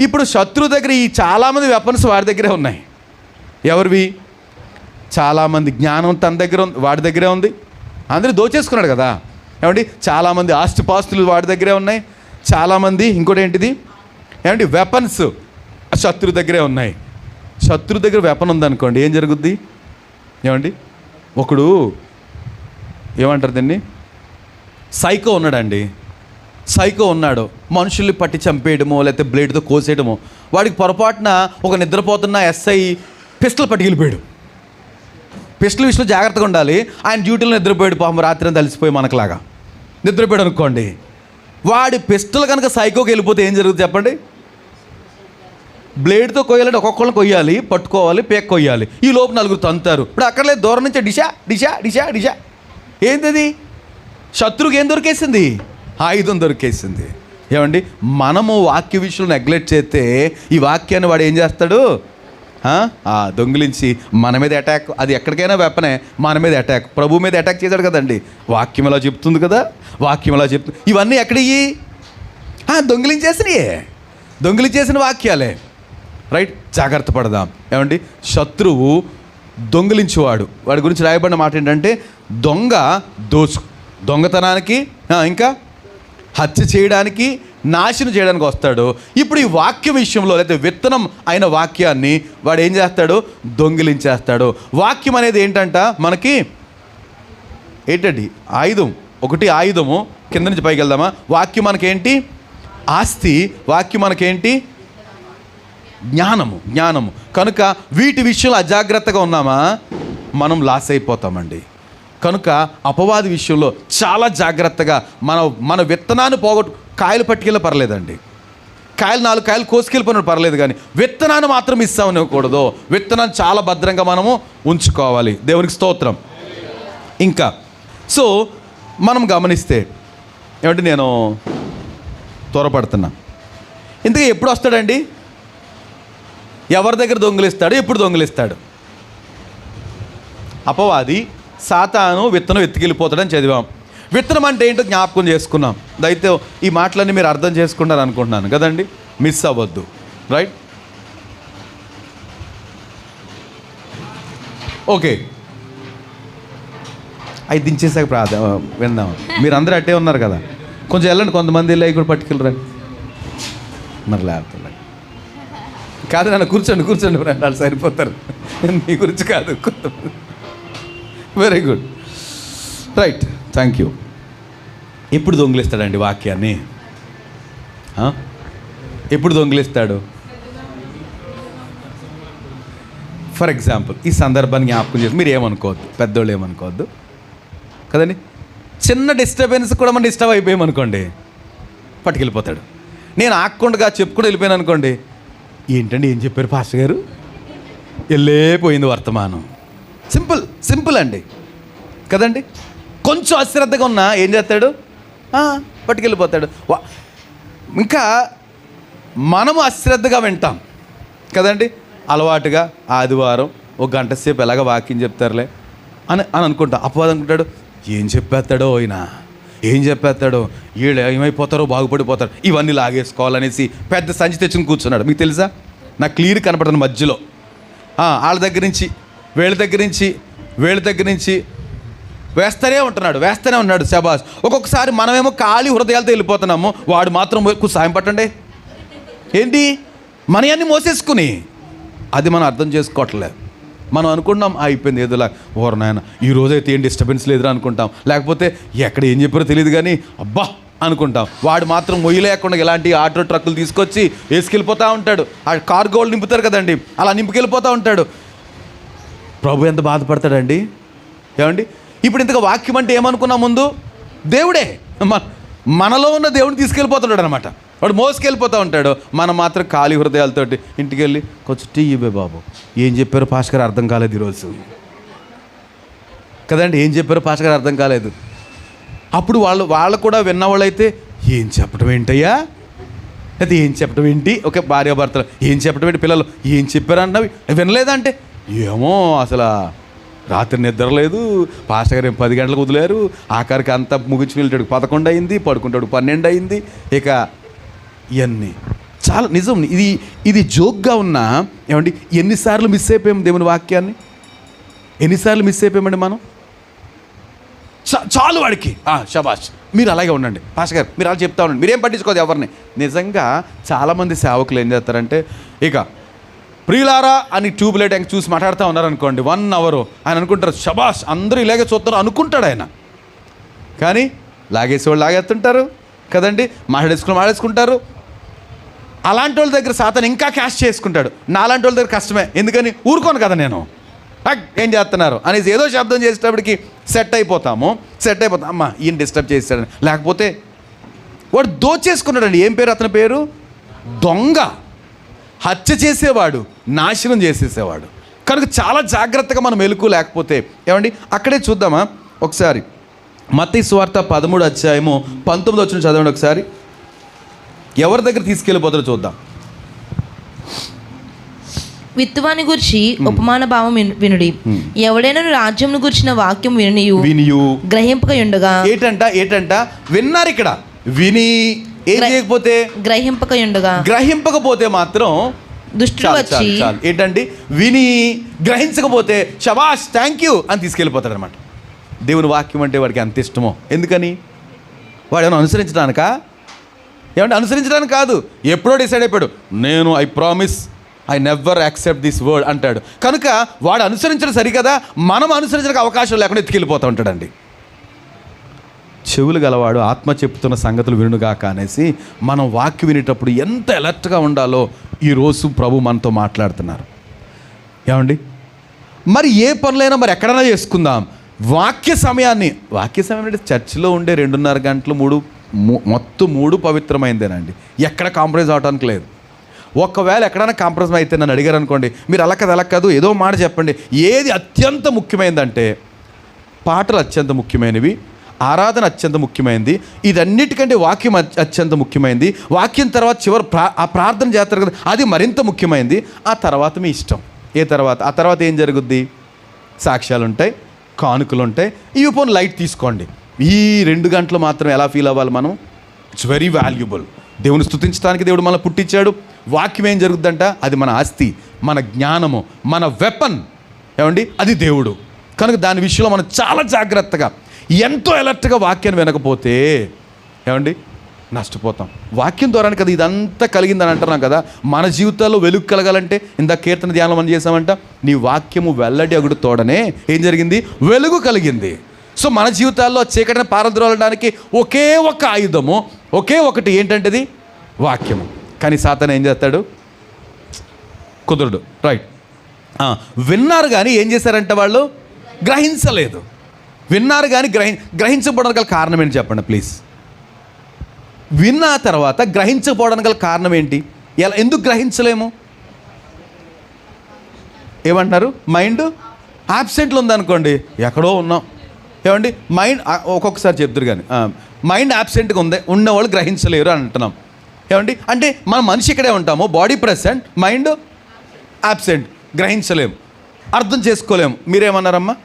ఇప్పుడు శత్రువు దగ్గర ఈ చాలామంది వెపన్స్ వాడి దగ్గరే ఉన్నాయి. ఎవరివి? చాలామంది జ్ఞానం తన దగ్గర ఉంది, వాడి దగ్గరే ఉంది. అందరూ దోచేసుకున్నాడు కదా. ఏమండి, చాలామంది ఆస్తిపాస్తులు వాడి దగ్గరే ఉన్నాయి. చాలామంది ఇంకోటి ఏంటిది? ఏమంటే వెపన్స్ శత్రు దగ్గరే ఉన్నాయి. శత్రు దగ్గర వెపన్ ఉందనుకోండి, ఏం జరుగుద్ది? ఏమండి, ఒకడు ఏమంటారు దీన్ని, సైకో ఉన్నాడండి. సైకో ఉన్నాడు, మనుషుల్ని పట్టి చంపేయడమో లేకపోతే బ్లేడ్తో కోసేయడమో. వాడికి పొరపాటున ఒక నిద్రపోతున్న ఎస్ఐ పిస్టల్ పట్టుకెళ్ళిపోయాడు. పిస్టల్ విషయంలో జాగ్రత్తగా ఉండాలి. ఆయన డ్యూటీలో నిద్రపోయాడు, పాపం రాత్రి అంతా అలసిపోయి మనకులాగా నిద్రపోయాడు అనుకోండి. వాడి పిస్టల్ కనుక సైకోకి వెళ్ళిపోతే ఏం జరుగుతుంది చెప్పండి? బ్లేడ్తో కొయ్యాలంటే ఒక్కొక్కరిని కొయ్యాలి, పట్టుకోవాలి, పేక్ కొయ్యాలి. ఈ లోపు నలుగురు తంతారు. ఇప్పుడు అక్కర్లేదు, దూరం నుంచి డిషా డిషా డిషా డిషా. ఏంటది? శత్రువుకి ఏం దొరికేసింది? ఆయుధం దొరికేసింది. ఏమండి, మనము వాక్య విషయంలో నెగ్లెక్ట్ చేస్తే ఈ వాక్యాన్ని వాడు ఏం చేస్తాడు? దొంగిలించి మన మీద అటాక్. అది ఎక్కడికైనా వెపనే, మన మీద అటాక్. ప్రభు మీద అటాక్ చేశాడు కదండి. వాక్యం ఎలా చెప్తుంది కదా, వాక్యం ఎలా చెప్తుంది. ఇవన్నీ ఎక్కడివి? దొంగిలించేసిన వాక్యాలే. రైట్, జాగ్రత్త పడదాం. ఏమండి, శత్రువు దొంగిలించేవాడు. వాడి గురించి రాయబడిన మాట ఏంటంటే దొంగతనానికి, ఇంకా హత్య చేయడానికి, నాశనం చేయడానికి వస్తాడు. ఇప్పుడు ఈ వాక్య విషయంలో లేకపోతే విత్తనం అయిన వాక్యాన్ని వాడు ఏం చేస్తాడు? దొంగిలించేస్తాడు. వాక్యం అనేది ఏంటంట మనకి? ఏంటండి? ఆయుధం. ఒకటి ఆయుధము. కింద నుంచి పైకి వెళ్దామా? వాక్యం మనకేంటి? ఆస్తి. వాక్యం మనకేంటి? జ్ఞానము. కనుక వీటి విషయంలో అజాగ్రత్తగా ఉన్నామా మనం లాస్ అయిపోతామండి. కనుక అపవాది విషయంలో చాలా జాగ్రత్తగా మన విత్తనాన్ని కాయలు పట్టుకెళ్ళి పర్లేదండి. 4 కాయలు కోసుకెళ్ళిపోయిన పర్లేదు, కానీ విత్తనాన్ని మాత్రం మిస్ అవ్వకూడదు. విత్తనాన్ని చాలా భద్రంగా మనము ఉంచుకోవాలి. దేవునికి స్తోత్రం. ఇంకా మనం గమనిస్తే ఏమంటే, నేను త్వరపడుతున్నా. ఇంతకీ ఎప్పుడు వస్తాడండి? ఎవరి దగ్గర దొంగిలిస్తాడు? ఎప్పుడు దొంగిలిస్తాడు? అపవాది సాతాను విత్తనం ఎత్తుకెళ్ళిపోతాడని చదివాం. విత్తనం అంటే ఏంటో జ్ఞాపకం చేసుకున్నాం. దయతో ఈ మాటలన్నీ మీరు అర్థం చేసుకుంటారు అనుకుంటున్నాను కదండి. మిస్ అవ్వద్దు. Right, okay. అవి దించేసాక విందాం. మీరు అందరూ అట్టే ఉన్నారు కదా, కొంచెం వెళ్ళండి. కొంతమంది వెళ్ళి అవి కూడా పట్టుకెళ్ళరండి. మరి లేకపోతే కాదు, నన్ను కూర్చోండి ఫ్రెండ్, వాళ్ళు సరిపోతారు. మీ గురించి కాదు. Very good, right, thank you. ఎప్పుడు దొంగిలిస్తాడండి వాక్యాన్ని? ఎప్పుడు దొంగిలిస్తాడు? ఫర్ ఎగ్జాంపుల్, ఈ సందర్భాన్ని జ్ఞాపకం చేసి మీరు ఏమనుకోవద్దు, పెద్దోళ్ళు ఏమనుకోవద్దు కదండి. చిన్న డిస్టర్బెన్స్ కూడా మనం డిస్టర్బ్ అయిపోయామనుకోండి, పట్టుకెళ్ళిపోతాడు. నేను ఆక్కుండా చెప్పుకుంటూ వెళ్ళిపోయాను అనుకోండి, ఏంటండి ఏం చెప్పారు పాస్టర్ గారు, వెళ్ళిపోయింది వర్తమానం. సింపుల్ అండి కదండి. కొంచెం అశ్రద్ధగా ఉన్నా ఏం చేస్తాడు? పట్టుకెళ్ళిపోతాడు. ఇంకా మనము అశ్రద్ధగా వింటాం కదండి. అలవాటుగా ఆదివారం 1 గంట సేపు ఎలాగ వాక్యం చెప్తారులే అని అనుకుంటా. అపవాదం అనుకుంటాడు, ఏం చెప్పేస్తాడో ఆయన, ఏం చెప్పేస్తాడో, వీళ్ళు ఏమైపోతారో, బాగుపడిపోతారు, ఇవన్నీ లాగేసుకోవాలనేసి పెద్ద సంచి తెచ్చుకుని కూర్చున్నాడు. మీకు తెలుసా? నాకు క్లియర్ కనపడుతుంది మధ్యలో. వాళ్ళ దగ్గర నుంచి వీళ్ళ దగ్గర నుంచి వేస్తూనే ఉన్నాడు. శబాష్. ఒక్కొక్కసారి మనమేమో ఖాళీ హృదయాలతో వెళ్ళిపోతున్నాము, వాడు మాత్రం ఎక్కువ సాయం పట్టండి. ఏంటి? మనయన్నీ మోసేసుకుని, అది మనం అర్థం చేసుకోవట్లేదు. మనం అనుకుంటాం అయిపోయింది ఏదోలా, ఓరు నాయన ఈ రోజైతే ఏం డిస్టర్బెన్స్ లేదురా అనుకుంటాం. లేకపోతే ఎక్కడ ఏం చెప్పారో తెలియదు కానీ అబ్బా అనుకుంటాం. వాడు మాత్రం మొయ్యి లేకుండా ఇలాంటి ఆటో ట్రక్కులు తీసుకొచ్చి వేసుకెళ్ళిపోతూ ఉంటాడు. ఆ కార్గోలు నింపుతారు కదండి, అలా నింపుకెళ్ళిపోతూ ఉంటాడు. ప్రభు ఎంత బాధపడతాడండి. ఏమండి, ఇప్పుడు ఇంతగా వాక్యం అంటే ఏమనుకున్నా ముందు? దేవుడే, మనలో ఉన్న దేవుడిని తీసుకెళ్ళిపోతున్నాడు అనమాట. వాడు మోసుకెళ్ళిపోతూ ఉంటాడు. మనం మాత్రం ఖాళీ హృదయాలతోటి ఇంటికి వెళ్ళి కొంచెం టీ ఇవ్వే బాబు, ఏం చెప్పారో పాస్టర్ గారు అర్థం కాలేదు ఈరోజు కదండి. ఏం చెప్పారో పాస్టర్ గారు అర్థం కాలేదు. అప్పుడు వాళ్ళు కూడా విన్నవాళ్ళు అయితే ఏం చెప్పడం ఏంటయ్యా, అయితే ఏం చెప్పడం ఏంటి, ఓకే భార్యాభర్తలు ఏం చెప్పడం ఏంటి, పిల్లలు ఏం చెప్పారన్నవి వినలేదంటే ఏమో అసలు రాత్రి నిద్ర లేదు, పాస్టర్ గారు 10 గంటలకు వదిలేరు, ఆఖరికి అంతా ముగించి వెళ్ళాడు 11 అయింది, పడుకుంటాడు 12 అయింది. ఇక ఇవన్నీ చాలా నిజం. ఇది జోక్గా ఉన్నా ఏమండి, ఎన్నిసార్లు మిస్ అయిపోయాము దేవుని వాక్యాన్ని, ఎన్నిసార్లు మిస్ అయిపోయామండి మనం. చాలు వాడికి షబాష్ మీరు అలాగే ఉండండి, పాస్టర్ గారు మీరు అలా చెప్తా ఉండండి, మీరేం పట్టించుకోదు ఎవరిని. నిజంగా చాలామంది సేవకులు ఏం చేస్తారంటే, ఇక ప్రియులారా అని ట్యూబ్ లైట్ ఇంకా చూసి మాట్లాడుతూ ఉన్నారనుకోండి 1 అవర్, ఆయన అనుకుంటారు శబాష్ అందరూ ఇలాగే చూస్తారు అనుకుంటాడు ఆయన. కానీ లాగేసేవాళ్ళు లాగేస్తుంటారు కదండి, మాట్లాడేసుకుంటారు. అలాంటి వాళ్ళ దగ్గర సాతాను ఇంకా క్యాష్ చేసుకుంటాడు. నాలాంటి వాళ్ళ దగ్గర కష్టమే, ఎందుకని ఊరుకోను కదా నేను, ఏం చేస్తున్నారు అనేసి ఏదో శబ్దం చేసేటప్పటికి సెట్ అయిపోతాం. అమ్మ ఈయన డిస్టర్బ్ చేస్తాడని. లేకపోతే వాడు దోచేసుకున్నాడండి. ఏం పేరు అతని పేరు? దొంగ, హత్య చేసేవాడు, నాశనం చేసేసేవాడు. కనుక చాలా జాగ్రత్తగా మనం మెలకు. లేకపోతే ఏమండి అక్కడే చూద్దామా ఒకసారి, మత్తయి సువార్త 13:19 చదవండి ఒకసారి. ఎవరి దగ్గర తీసుకెళ్ళిపోతారో చూద్దాం. విత్తువాని గురించి ఉపమాన భావం వినుడి. ఎవడైనా రాజ్యంను గురించిన వాక్యం వినియు గ్రహింపక ఉండగా. ఏటంట విన్నారు ఇక్కడ, విని ఏం చేయకపోతే, గ్రహింపకపోతే మాత్రం దుష్టుడు వచ్చి ఏంటండి విని గ్రహించకపోతే శబాష్ థ్యాంక్ యూ అని తీసుకెళ్ళిపోతాడు అనమాట. దేవుని వాక్యం అంటే వాడికి అంత ఇష్టమో. ఎందుకని? వాడు ఏమైనా అనుసరించడానికా? ఏమంటే అనుసరించడానికి కాదు, ఎప్పుడో డిసైడ్ అయిపోయాడు, నేను I promise I never accept this word అంటాడు. కనుక వాడు అనుసరించడం సరికదా, మనం అనుసరించడానికి అవకాశం లేకుండా ఎత్తుకెళ్ళిపోతూ ఉంటాడండి. చెవులు గలవాడు ఆత్మ చెప్తున్న సంగతులు వినుగాక అనేసి మనం వాక్యం వినేటప్పుడు ఎంత అలర్ట్గా ఉండాలో ఈరోజు ప్రభు మనతో మాట్లాడుతున్నారు. ఏమండి మరి ఏ పనులైనా మరి ఎక్కడైనా చేసుకుందాం. వాక్య సమయం అంటే చర్చిలో ఉండే 2.5 గంటలు మొత్తం 3 పవిత్రమైందేనండి. ఎక్కడ కాంప్రమైజ్ అవడానికి లేదు. ఒకవేళ ఎక్కడైనా కాంప్రమైజ్ అయితే నన్ను అడిగారు అనుకోండి, మీరు అలా కాదు ఏదో మాట చెప్పండి. ఏది అత్యంత ముఖ్యమైనదంటే పాటలు అత్యంత ముఖ్యమైనవి, ఆరాధన అత్యంత ముఖ్యమైనది, ఇదన్నిటికంటే వాక్యం అత్యంత ముఖ్యమైనది. వాక్యం తర్వాత చివరి ఆ ప్రార్థన చేస్తారు కదా, అది మరింత ముఖ్యమైనది. ఆ తర్వాత మీ ఇష్టం. ఆ తర్వాత ఏం జరుగుద్ది? సాక్ష్యాలు ఉంటాయి, కానుకలు ఉంటాయి. ఇవి పోనీ లైట్ తీసుకోండి. ఈ 2 గంటలు మాత్రం ఎలా ఫీల్ అవ్వాలి మనం? It's very valuable. దేవుని స్తుతించడానికి దేవుడు మనల్ని పుట్టించాడు. వాక్యం ఏం జరుగుద్దంట? అది మన ఆస్తి, మన జ్ఞానము, మన వెపన్. ఏమండి అది దేవుడు. కనుక దాని విషయంలో మనం చాలా జాగ్రత్తగా, ఎంతో అలర్ట్గా వాక్యాన్ని వినకపోతే ఏమండి నష్టపోతాం. వాక్యం ద్వారానే కదా ఇదంతా కలిగిందని అంటున్నాం కదా. మన జీవితాల్లో వెలుగు కలగాలంటే ఇందాక కీర్తన ధ్యానం మనం చేసామంట, నీ వాక్యము వెల్లడి అగుడు తోడనే ఏం జరిగింది? వెలుగు కలిగింది. సో మన జీవితాల్లో చీకటిని పారద్రోలడానికి ఒకే ఒక ఆయుధము, ఒకే ఒకటి ఏంటంటేది వాక్యము. కానీ సాతాను ఏం చేస్తాడు? కుదరడు. రైట్. విన్నారు కానీ ఏం చేశారంటే వాళ్ళు గ్రహించలేదు. విన్నారు కానీ గ్రహించకపోవడానికి గల కారణం ఏంటి చెప్పండి ప్లీజ్. విన్న తర్వాత గ్రహించకపోవడానికి గల కారణం ఏంటి? ఎందుకు గ్రహించలేము? ఏమంటారు? మైండ్ యాబ్సెంట్లో ఉందనుకోండి, ఎక్కడో ఉన్నాం. ఏమండి మైండ్ ఒక్కొక్కసారి చెప్తారు కానీ మైండ్ యాబ్సెంట్గా ఉన్నవాళ్ళు గ్రహించలేరు అని అంటున్నాం. ఏమండి అంటే మన మనిషి ఇక్కడే ఉంటాము, బాడీ ప్రెసెంట్, మైండ్ యాబ్సెంట్, గ్రహించలేము, అర్థం చేసుకోలేము. మీరేమన్నారమ్మా?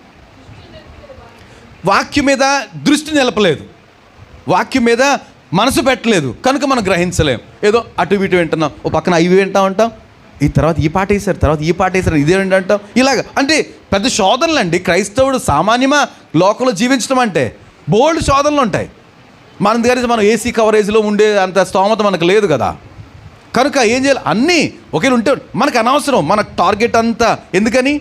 వాక్యం మీద దృష్టి నిలపలేదు, వాక్యం మీద మనసు పెట్టలేదు, కనుక మనం గ్రహించలేం. ఏదో అటు ఇటు వింటున్నాం, ఓ పక్కన ఇవి వింటూ ఉంటాం, ఈ తర్వాత ఈ పాట వేశారు, తర్వాత ఈ పాట వేశారు, ఇదే అంటాం. ఇలాగ అంటే పెద్ద శోధనలు అండి. క్రైస్తవుడు సామాన్యమా లోకంలో జీవించడం అంటే బోల్డ్ శోధనలు ఉంటాయి. మన దగ్గర మనం ఏసీ కవరేజ్లో ఉండే అంత స్తోమత మనకు లేదు కదా. కనుక ఏం చేయాలి? అన్నీ ఒకేలా ఉంటే మనకు అనవసరం. మన టార్గెట్ అంతా ఎందుకని?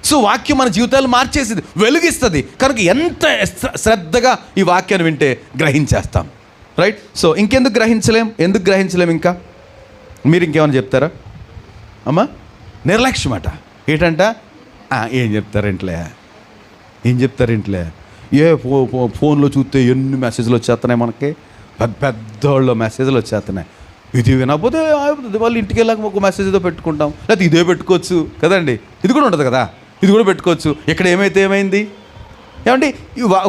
సో వాక్యం మన జీవితాలు మార్చేసింది, వెలుగిస్తుంది. కనుక ఎంత శ్రద్ధగా ఈ వాక్యాన్ని వింటే గ్రహించేస్తాం. రైట్. సో ఇంకెందుకు గ్రహించలేం? ఎందుకు గ్రహించలేం? ఇంకా మీరు ఇంకేమైనా చెప్తారా అమ్మా? నిర్లక్ష్యం అట. ఏంటంట? ఏం చెప్తారేంట్లే, ఫోన్లో చూస్తే ఎన్ని మెసేజ్లు వచ్చేస్తున్నాయి మనకి, పెద్దోళ్ళ మెసేజ్లు వచ్చేస్తున్నాయి. ఇది వినకపోతే వాళ్ళు ఇంటికి వెళ్ళాక ఒక మెసేజ్ ఏదో పెట్టుకుంటాం, లేకపోతే ఇదే పెట్టుకోవచ్చు కదండి. ఇది కూడా ఉంటుంది కదా, ఇది కూడా పెట్టుకోవచ్చు. ఇక్కడ ఏమైంది ఏమండి?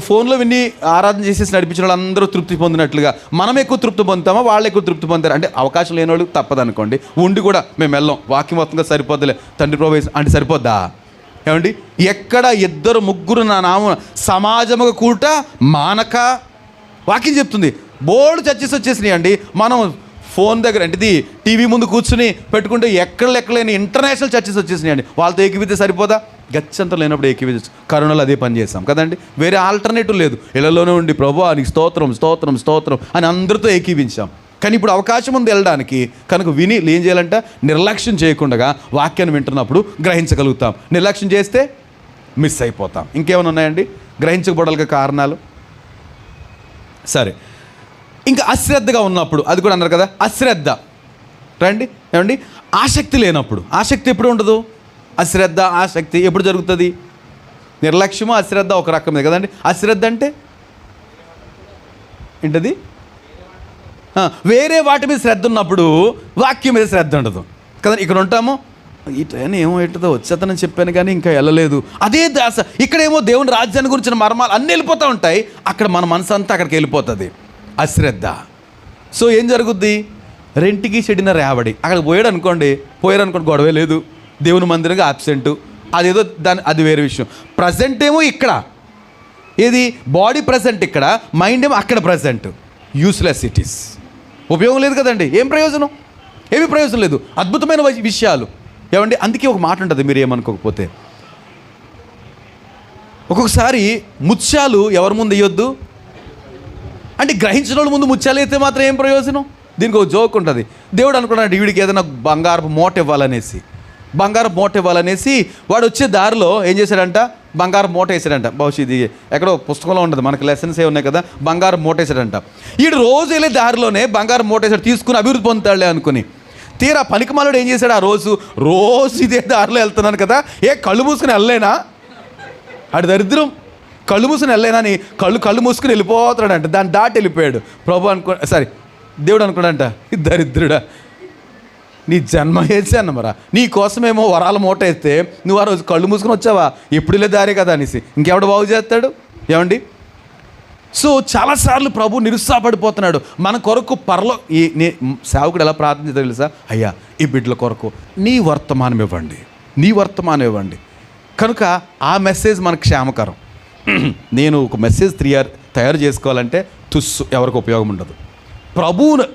ఫోన్లో విని ఆరాధన చేసేసి నడిపించిన వాళ్ళు అందరూ తృప్తి పొందినట్లుగా మనం ఎక్కువ తృప్తి పొందుతామా, వాళ్ళు ఎక్కువ తృప్తి పొందారు? అంటే అవకాశం లేని వాళ్ళు తప్పదనుకోండి, ఉండి కూడా మేము వెళ్ళాం, వాక్యం మొత్తంగా సరిపోద్దులే, తండ్రి ప్రవేశం అంటే సరిపోద్దా? ఏమండి ఎక్కడ 2 3 నా నామ సమాజముగా కూట మానక వాక్యం చెప్తుంది. బోర్డు చర్చెస్ వచ్చేసినాయి అండి. మనం ఫోన్ దగ్గర అంటే ఇది టీవీ ముందు కూర్చుని పెట్టుకుంటే ఎక్కడలేని ఇంటర్నేషనల్ చర్చెస్ వచ్చేసినాయండి. వాళ్ళతో ఏకీవితే సరిపోదా? గచ్చంతా లేనప్పుడు ఏకీవించచ్చు. కరోనాలో అదే పని చేస్తాం కదండి. వేరే ఆల్టర్నేటివ్ లేదు. ఇళ్లలోనే ఉండి ప్రభువా నీకు స్తోత్రం స్తోత్రం స్తోత్రం అని అందరితో ఏకీవించాం. కానీ ఇప్పుడు అవకాశం ఉంది వెళ్ళడానికి. కనుక విని ఏం చేయాలంటే నిర్లక్ష్యం చేయకుండా వాక్యాన్ని వింటున్నప్పుడు గ్రహించగలుగుతాం. నిర్లక్ష్యం చేస్తే మిస్ అయిపోతాం. ఇంకేమైనా ఉన్నాయండి గ్రహించకపోవడానికి కారణాలు? సరే, ఇంకా అశ్రద్ధగా ఉన్నప్పుడు, అది కూడా అన్నారు కదా అశ్రద్ధ. రండి ఏమండి, ఆసక్తి లేనప్పుడు. ఆసక్తి ఎప్పుడు ఉండదు? అశ్రద్ధ ఆసక్తి ఎప్పుడు జరుగుతుంది? నిర్లక్ష్యము అశ్రద్ధ ఒక రకమే కదండి. అశ్రద్ధ అంటే ఏంటది? వేరే వాటి మీద శ్రద్ధ ఉన్నప్పుడు వాక్యం మీద శ్రద్ధ ఉండదు కదా. ఇక్కడ ఉంటాము, ఈ ట్రైన్ ఏమో ఎట్టదో వచ్చేతనని చెప్పాను కానీ ఇంకా వెళ్ళలేదు, అదే దాస. ఇక్కడేమో దేవుని రాజ్యాన్ని గురించిన మర్మాలు అన్నీ వెళ్ళిపోతూ ఉంటాయి. అక్కడ మన మనసు అంతా అక్కడికి వెళ్ళిపోతుంది. అశ్రద్ధ. సో ఏం జరుగుద్ది? రెంటికి చెడిన రేవడి. అక్కడికి పోయాడు అనుకోండి గొడవే లేదు, దేవుని మందిరంగా ఆబ్సెంటు, అదేదో అది వేరే విషయం. ప్రజెంట్ ఏమో ఇక్కడ, ఏది బాడీ ప్రజెంట్ ఇక్కడ, మైండ్ ఏమో అక్కడ ప్రజెంట్. Useless it is. ఉపయోగం లేదు కదండి. ఏం ప్రయోజనం? ఏమీ ప్రయోజనం లేదు. అద్భుతమైన విషయాలు ఏమండి. అందుకే ఒక మాట ఉంటుంది, మీరు ఏమనుకోకపోతే, ఒక్కొక్కసారి ముత్యాలు ఎవరి ముందు వేయొద్దు అంటే గ్రహించిన వాళ్ళ ముందు ముత్యాలు అయితే మాత్రం ఏం ప్రయోజనం? దీనికి ఒక జోక్ ఉంటుంది. దేవుడు అనుకున్నాడు వీడికి ఏదైనా బంగారపు మూట ఇవ్వాలనేసి వాడు వచ్చే దారిలో ఏం చేశాడంట? బంగారం మూట వేసాడంట. బహుశా ఇది ఎక్కడో పుస్తకంలో ఉంటుంది, మనకి లెసన్స్ ఏ ఉన్నాయి కదా. బంగారం మూట వేసాడంట. వీడు రోజు వెళ్ళే దారిలోనే బంగారం మూట వేసాడు, తీసుకుని అభివృద్ధి పొందుతాడులే అనుకుని. తీరా పనికిమాలుడు ఏం చేశాడు? ఆ రోజు ఇదే దారిలో వెళ్తున్నాను కదా, కళ్ళు మూసుకుని వెళ్ళలేనా? ఆడు దరిద్రం. కళ్ళు మూసుకుని వెళ్ళలేనా అని కళ్ళు మూసుకుని వెళ్ళిపోతాడంట. దాన్ని దాటి వెళ్ళిపోయాడు. దేవుడు అనుకున్నాడంట, దరిద్రుడా నీ జన్మ వేసాను మరా, నీ కోసమేమో వరాల మూట వేస్తే నువ్వు ఆ రోజు కళ్ళు మూసుకుని వచ్చావా, ఎప్పుడు వెళ్ళే దారే కదా అనేసి. ఇంకెవడు బాగు చేస్తాడు? ఏమండి. సో చాలాసార్లు ప్రభు నిరుత్సాహపడిపోతున్నాడు. మన కొరకు సేవకుడు ఎలా ప్రార్థన తెలుసా? అయ్యా ఈ బిడ్డల కొరకు నీ వర్తమానం ఇవ్వండి. కనుక ఆ మెసేజ్ మనకు క్షేమకరం. నేను ఒక మెసేజ్ తయారు చేసుకోవాలంటే ఎవరికి ఉపయోగం ఉండదు.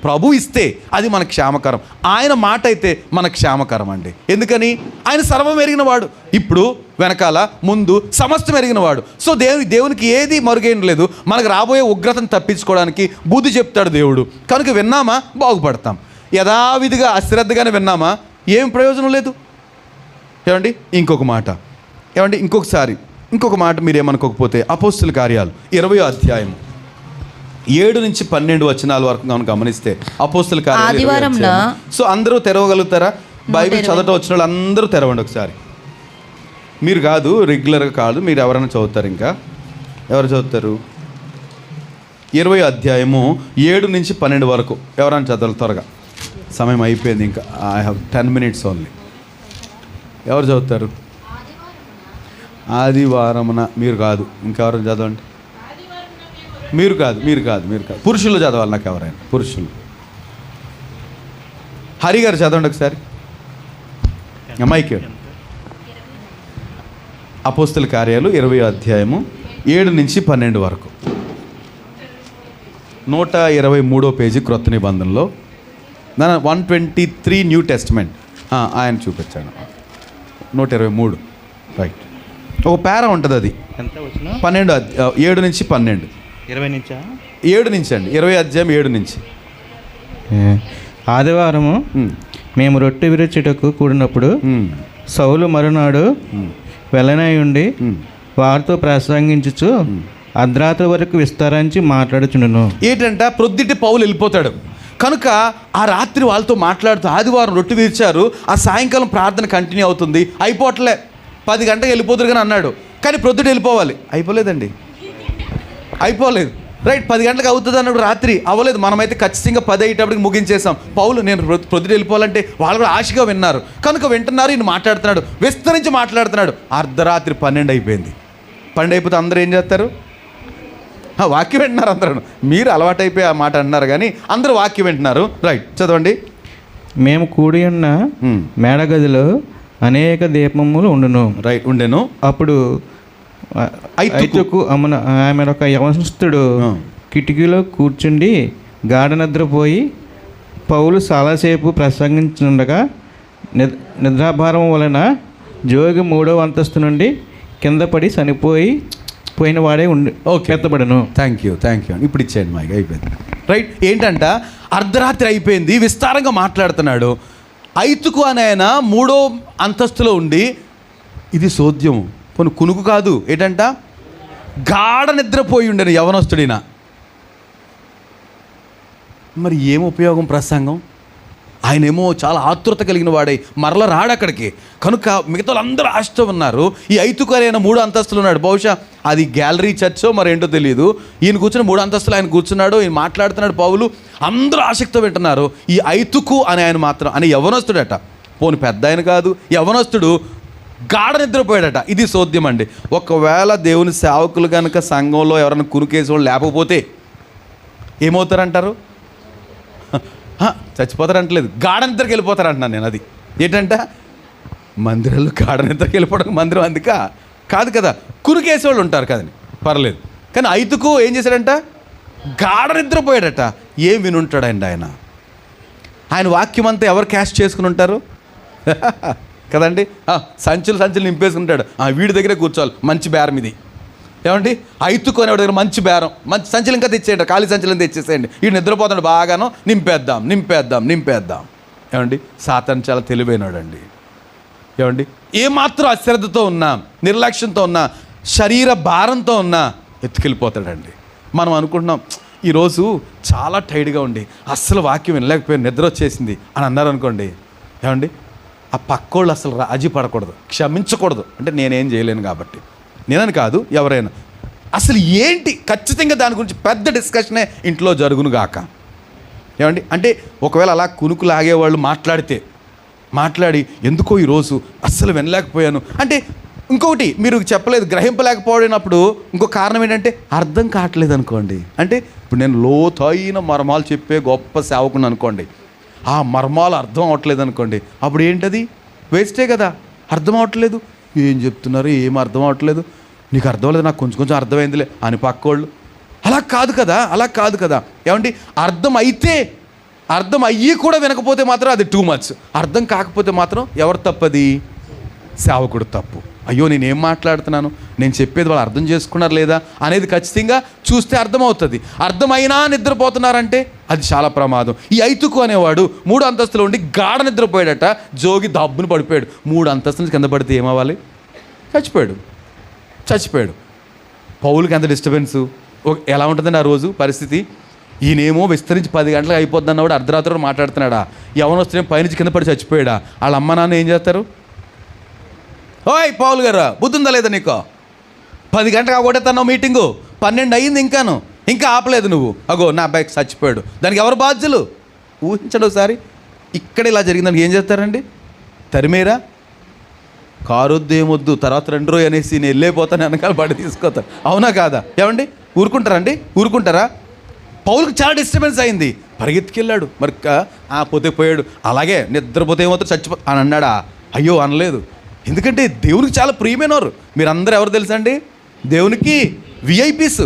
ప్రభు ఇస్తే అది మనకు క్షేమకరం. ఆయన మాట అయితే మనకు క్షేమకరం అండి. ఎందుకని? ఆయన సర్వం ఎరిగిన వాడు, ఇప్పుడు వెనకాల ముందు సమస్తం ఎరిగిన వాడు. సో దేవునికి ఏది మరుగైన లేదు. మనకు రాబోయే ఉగ్రతను తప్పించుకోవడానికి బుద్ధి చెప్తాడు దేవుడు. కనుక విన్నామా బాగుపడతాం. యథావిధిగా అశ్రద్ధగానే విన్నామా ఏం ప్రయోజనం లేదు. ఏమండి ఇంకొక మాట మీరు ఏమనుకోకపోతే, అపోస్తుల కార్యాలు 20వ అధ్యాయం 7 నుంచి 12 వచనాల వరకు మనం గమనిస్తే, అపోస్తుల కార్యాలు. సో అందరూ తెరవగలుగుతారా? బైబిల్ చదవటం వచ్చిన వాళ్ళు అందరూ తెరవండి ఒకసారి. మీరు కాదు, రెగ్యులర్గా కాదు, మీరు ఎవరైనా చదువుతారు. ఇంకా ఎవరు చదువుతారు? 20వ అధ్యాయము 7 నుంచి 12 వరకు ఎవరైనా చదవాలి త్వరగా. సమయం అయిపోయింది, ఇంకా ఐ హ్యావ్ 10 minutes ఓన్లీ. ఎవరు చదువుతారు? ఆదివారమున. మీరు కాదు, ఇంకెవరైనా చదవండి. మీరు కాదు. పురుషులు చదవాలి. నాకు ఎవరైనా పురుషులు. హరి గారు చదవండి ఒకసారి. మైక్. అపోస్తుల కార్యాలు 20వ అధ్యాయము 7 నుంచి 12 వరకు. 123వ పేజీ క్రొత్త నిబంధనలో 123 న్యూ టెస్ట్మెంట్ ఆయన చూపించాడు. 123 రైట్. ఒక పేర ఉంటుంది, అది 7 నుంచి 12. 7 నుంచి అండి. 20వ అధ్యాయం 7 నుంచి. ఆదివారము మేము రొట్టె విరుచుటకు కూడినప్పుడు సౌలు మరునాడు వెళ్ళనై ఉండి వారితో ప్రసంగించుచు అర్ధరాత్రి వరకు విస్తరించి మాట్లాడుచుండును. ఏంటంట? ప్రొద్దుటి పౌలు వెళ్ళిపోతాడు కనుక ఆ రాత్రి వాళ్ళతో మాట్లాడుతూ, ఆదివారం రొట్టె విరిచారు, ఆ సాయంకాలం ప్రార్థన కంటిన్యూ అవుతుంది, అయిపోవట్లే 10 గంటలకు వెళ్ళిపోతురు కానీ అన్నాడు. కానీ ప్రొద్దుట వెళ్ళిపోవాలి, అయిపోలేదండి. రైట్. 10 గంటలకు అవుతుంది అన్నాడు, రాత్రి అవ్వలేదు. మనమైతే ఖచ్చితంగా 10 అయ్యేటప్పటికి ముగించేసాం. పౌలు నేను ప్రొద్దుట వెళ్ళిపోవాలంటే వాళ్ళు కూడా ఆశగా విన్నారు కనుక వింటున్నారు. ఈయన మాట్లాడుతున్నాడు, విస్తరించి మాట్లాడుతున్నాడు. అర్ధరాత్రి 12 అయిపోయింది. 12 అయిపోతే అందరూ ఏం చేస్తారు? వాక్యం వింటున్నారు అందరూ. మీరు అలవాటు అయిపోయి ఆ మాట అంటున్నారు కానీ అందరూ వాక్యం వింటున్నారు. రైట్, చదవండి. మేము కూడి ఉన్న మేడగదిలో అనేక దీపములు ఉండును. రైట్, ఉండెను. అప్పుడు ఐతుకు ఆమె ఒక యవనస్తుడు కిటికీలో కూర్చుండి గాఢ నిద్రపోయి పౌలు చాలాసేపు ప్రసంగించుండగా నిద్రాభారం వలన జోగి 3వ అంతస్తు నుండి కింద పడి పోయిన వాడే ఎత్తబడను. థ్యాంక్ యూ ఇప్పుడు ఇచ్చేయండి మైక్, అయిపోయింది. రైట్, ఏంటంట అర్ధరాత్రి అయిపోయింది, విస్తారంగా మాట్లాడుతున్నాడు. ఐతుకు అనే ఆయన 3వ అంతస్తులో ఉండి, ఇది సోద్యము కొన్ని కునుకు కాదు, ఏంటంట గాఢ నిద్రపోయి ఉండను యవనస్తుడినా. మరి ఏం ఉపయోగం ప్రసంగం? ఆయనేమో చాలా ఆతృత కలిగిన వాడై మరల రాడు అక్కడికి, కనుక మిగతా వాళ్ళందరూ ఆశతో ఉన్నారు. ఈ ఐతుకు అయిన 3 అంతస్తులు ఉన్నాడు, బహుశా అది గ్యాలరీ చర్చో మరేంటో తెలియదు. ఈయన కూర్చుని 3 అంతస్తులు ఆయన కూర్చున్నాడు, ఈయన మాట్లాడుతున్నాడు, పౌలు అందరూ ఆసక్తితో వింటున్నారు. ఈ ఐతుకు అని ఆయన మాత్రం అని యవనస్తుడట, పోని పెద్ద ఆయన కాదు, యవనస్తుడు గాఢ నిద్రపోయాడట. ఇది సోద్యం అండి. ఒకవేళ దేవుని సేవకులు కనుక సంఘంలో ఎవరైనా కునుకేసి వాళ్ళు లేకపోతే ఏమవుతారంటారు? చచ్చిపోతారంటలేదు, గాఢ నిద్రకి వెళ్ళిపోతారు అంటున్నాను నేను. అది ఏంటంట మందిరంలో గాఢ నిద్రకి వెళ్ళిపోవడం మందిరం అందుక కాదు కదా, కునుకేసేవాళ్ళు ఉంటారు కదండి, పర్లేదు. కానీ ఐతుకు ఏం చేశాడంట? గాఢ నిద్రపోయాడట. ఏం వినుంటాడండి ఆయన? ఆయన వాక్యం అంతా ఎవరు క్యాష్ చేసుకుని ఉంటారు కదండి. సంచులు నింపేసుకుంటాడు, వీడి దగ్గరే కూర్చోవాలి, మంచి బేరం ఇది. ఏమండి, ఐతుకొని వాడి దగ్గర మంచి బేరం, మంచి సంచులు ఇంకా తెచ్చేయండి, ఖాళీ సంచులను తెచ్చేసేయండి, వీడు నిద్రపోతాడు బాగాను, నింపేద్దాం. ఏమండి, సాతాను చాలా తెలివైనవాడండి. ఏమండి, ఏమాత్రం అశ్రద్ధతో ఉన్నా, నిర్లక్ష్యంతో ఉన్నా, శరీర భారంతో ఉన్నా ఎత్తుకెళ్ళిపోతాడండి. మనం అనుకుంటున్నాం ఈరోజు చాలా టైర్డ్గా ఉండి అస్సలు వాక్యం వినలేకపోయాను, నిద్ర వచ్చేసింది అని అన్నారు అనుకోండి. ఏమండి, ఆ పక్కోళ్ళు అసలు రాజీ పడకూడదు, క్షమించకూడదు. అంటే నేనేం చేయలేను కాబట్టి, నేనని కాదు ఎవరైనా, అసలు ఏంటి ఖచ్చితంగా దాని గురించి పెద్ద డిస్కషనే ఇంట్లో జరుగును గాక. ఏమండి, అంటే ఒకవేళ అలా కునుకు లాగేవాళ్ళు మాట్లాడి ఎందుకో ఈరోజు అస్సలు వినలేకపోయాను అంటే, ఇంకొకటి మీరు చెప్పలేదు, గ్రహింపలేకపోయినప్పుడు ఇంకో కారణం ఏంటంటే అర్థం కావట్లేదు అనుకోండి. అంటే ఇప్పుడు నేను లోతైన మర్మాలు చెప్పే గొప్ప సేవకుని అనుకోండి, ఆ మర్మాలు అర్థం అవ్వట్లేదు అనుకోండి, అప్పుడు ఏంటది? వేస్టే కదా. అర్థం అవ్వట్లేదు, ఏం చెప్తున్నారు, ఏం అర్థం అవ్వట్లేదు, నీకు అర్థం లేదు, నాకు కొంచెం అర్థమైందిలే అని పక్కోళ్ళు. అలా కాదు కదా. ఏమండి, అర్థం అయ్యి కూడా వినకపోతే మాత్రం అది టూ మచ్. అర్థం కాకపోతే మాత్రం ఎవరు తప్పది? సేవకుడు తప్పు. అయ్యో నేనేం మాట్లాడుతున్నాను, నేను చెప్పేది వాళ్ళు అర్థం చేసుకున్నారు లేదా అనేది ఖచ్చితంగా చూస్తే అర్థమవుతుంది. అర్థమైనా నిద్రపోతున్నారంటే అది చాలా ప్రమాదం. ఈ ఐతుకు అనేవాడు 3 అంతస్తులు ఉండి గాఢ నిద్రపోయాడట. జోగి దబ్బును పడిపోయాడు. 3 అంతస్తుల నుంచి కింద పడితే ఏమవ్వాలి? చచ్చిపోయాడు. పౌలుకి ఎంత డిస్టర్బెన్సు, ఎలా ఉంటుందండి ఆ రోజు పరిస్థితి? ఈయనేమో విస్తరించి 10 గంటలకు అయిపోద్ది అన్నవాడు అర్ధరాత్రి మాట్లాడుతున్నాడా? ఎవరొస్తే పైనుంచి కింద పడి చచ్చిపోయాడా? వాళ్ళ అమ్మ నాన్న ఏం చేస్తారు? ఓయ్ పౌలు గారు, బుద్ధి ఉందా లేదా నీకు? 10 గంటలకు ఆగొట్టేస్తున్నావు మీటింగు, 12 అయ్యింది ఇంకా ఆపలేదు నువ్వు. అగో నా అబ్బాయికి చచ్చిపోయాడు, దానికి ఎవరు బాధ్యులు? ఊహించండి ఒకసారి. ఇక్కడ ఇలా జరిగిందానికి ఏం చేస్తారండి? తరిమేరా? కారొద్దు ఏమొద్దు, తర్వాత 2 రోజు అనేసి నేను వెళ్ళిపోతాను వెనకాల పడి తీసుకోతాను. అవునా కాదా? ఏమండి, ఊరుకుంటారా? పౌలుకి చాలా డిస్టర్బెన్స్ అయింది, పరిగెత్తుకెళ్ళాడు. మరి పోతే పోయాడు. అలాగే నిద్రపోతే ఏమవుతారు, చచ్చిపో అని అన్నాడా? అయ్యో అనలేదు. ఎందుకంటే దేవునికి చాలా ప్రియమైనవారు. మీరందరూ ఎవరు తెలుసా అండి? దేవునికి విఐపీస్.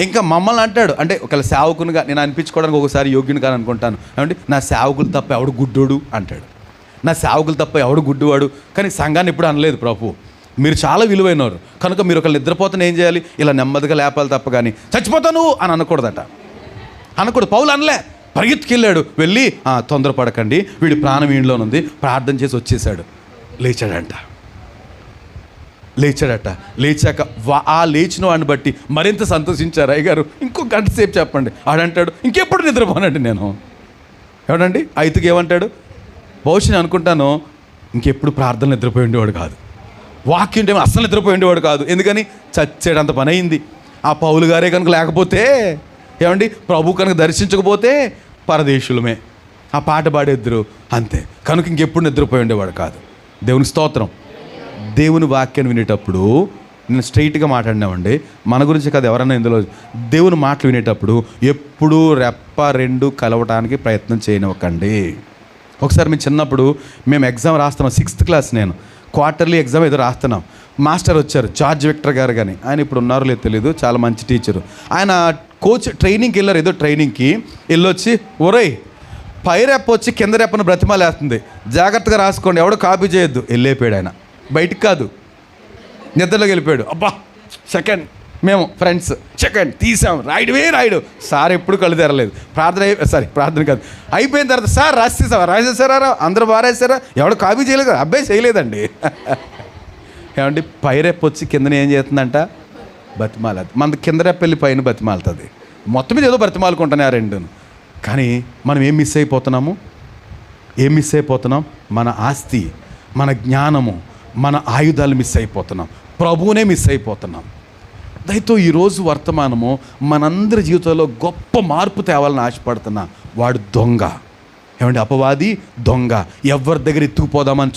ఇంకా మమ్మల్ని అంటాడు, అంటే ఒకవేళ సేవకునిగా నేను అనిపించుకోవడానికి ఒకసారి యోగ్యుని కానీ అనుకుంటాను. ఏమంటే నా సేవకులు తప్ప ఎవడు గుడ్డోడు అంటాడు, నా సేవకులు తప్ప ఎవడు గుడ్డువాడు. కానీ సంఘాన్ని ఎప్పుడు అనలేదు ప్రభు, మీరు చాలా విలువైనవారు కనుక మీరు ఒకళ్ళు నిద్రపోతాను ఏం చేయాలి, ఇలా నెమ్మదిగా లేపాలి తప్ప కానీ చచ్చిపోతాను అని అనకూడదట. పౌలు అనలే, పరిగెత్తుకెళ్ళాడు. వెళ్ళి తొందరపడకండి, వీడి ప్రాణం వీడిలోనుంది, ప్రార్థన చేసి వచ్చేసాడు. లేచాడట. లేచాక ఆ లేచిన వాడిని బట్టి మరింత సంతోషించారు. అయ్యగారు ఇంకో గంట సేపు చెప్పండి. ఆడంటాడు ఇంకెప్పుడు నిద్రపోనండి నేను. ఏమండి, ఐతుకు ఏమంటాడు? బహుశా నేను అనుకుంటాను ఇంకెప్పుడు ప్రార్థన నిద్రపోయి ఉండేవాడు కాదు, వాక్యం టైం అస్సలు నిద్రపోయి ఉండేవాడు కాదు. ఎందుకని? చచ్చేటంత పని అయింది. ఆ పౌలు గారే కనుక లేకపోతే, ఏమండి ప్రభు కనుక దర్శించకపోతే పరదేశులమే, ఆ పాట పాడేద్దరు అంతే. కనుక ఇంకెప్పుడు నిద్రపోయి ఉండేవాడు కాదు. దేవుని స్తోత్రం. దేవుని వాక్యాన్ని వినేటప్పుడు నేను స్ట్రైట్గా మాట్లాడినామండి, మన గురించి కాదు, ఎవరన్నా ఇందులో దేవుని మాటలు వినేటప్పుడు ఎప్పుడూ రెప్ప 2 కలవటానికి ప్రయత్నం చేయనివ్వకండి. ఒకసారి మేము చిన్నప్పుడు మేము ఎగ్జామ్ రాస్తున్నాం, 6th క్లాస్, నేను క్వార్టర్లీ ఎగ్జామ్ ఏదో రాస్తున్నాం. మాస్టర్ వచ్చారు, జార్జ్ విక్టర్ గారు కానీ, ఆయన ఇప్పుడు ఉన్నారో లేదో తెలియదు, చాలా మంచి టీచరు. ఆయన కోచ్ ట్రైనింగ్కి వెళ్ళారు, ఏదో ట్రైనింగ్కి వెళ్ళొచ్చి, ఒరేయ్ పై రెప్ప వచ్చి కింద రెప్పను బ్రతిమాలేస్తుంది. జాగ్రత్తగా రాసుకోండి, ఎవడో కాపీ చేయొద్దు. వెళ్ళిపోయాడు ఆయన, బయటికి కాదు, నిద్రలోకి వెళ్ళిపోయాడు. అబ్బా సెకండ్, మేము ఫ్రెండ్స్ సెకండ్ తీసాం, రాయుడు. సార్ ఎప్పుడు కళ్ళు తెరలేదు. ప్రార్థన కాదు, అయిపోయిన తర్వాత సార్ రాసేసారా అందరూ బాగా రాశారా, ఎవడో కాపీ చేయలేదు కదా, అబ్బాయి చేయలేదండి. ఏమంటే పై రెప్ప వచ్చి కిందన ఏం చేస్తుందంట, బతిమాలది. మన కింద రెప్ప వెళ్ళి పైన బతిమాలుతుంది. మొత్తం మీద ఏదో బతిమాలుకుంటానే ఆ రెండును. కానీ మనం ఏం మిస్ అయిపోతున్నాం? మన ఆస్తి, మన జ్ఞానము, మన ఆయుధాలు మిస్ అయిపోతున్నాం, ప్రభువునే మిస్ అయిపోతున్నాం. దయతో ఈరోజు వర్తమానము మనందరి జీవితంలో గొప్ప మార్పు తేవాలని ఆశపడుతున్నా. వాడు దొంగ, ఏమంటే అపవాది దొంగ. ఎవరి దగ్గర ఎత్తుకుపోదామని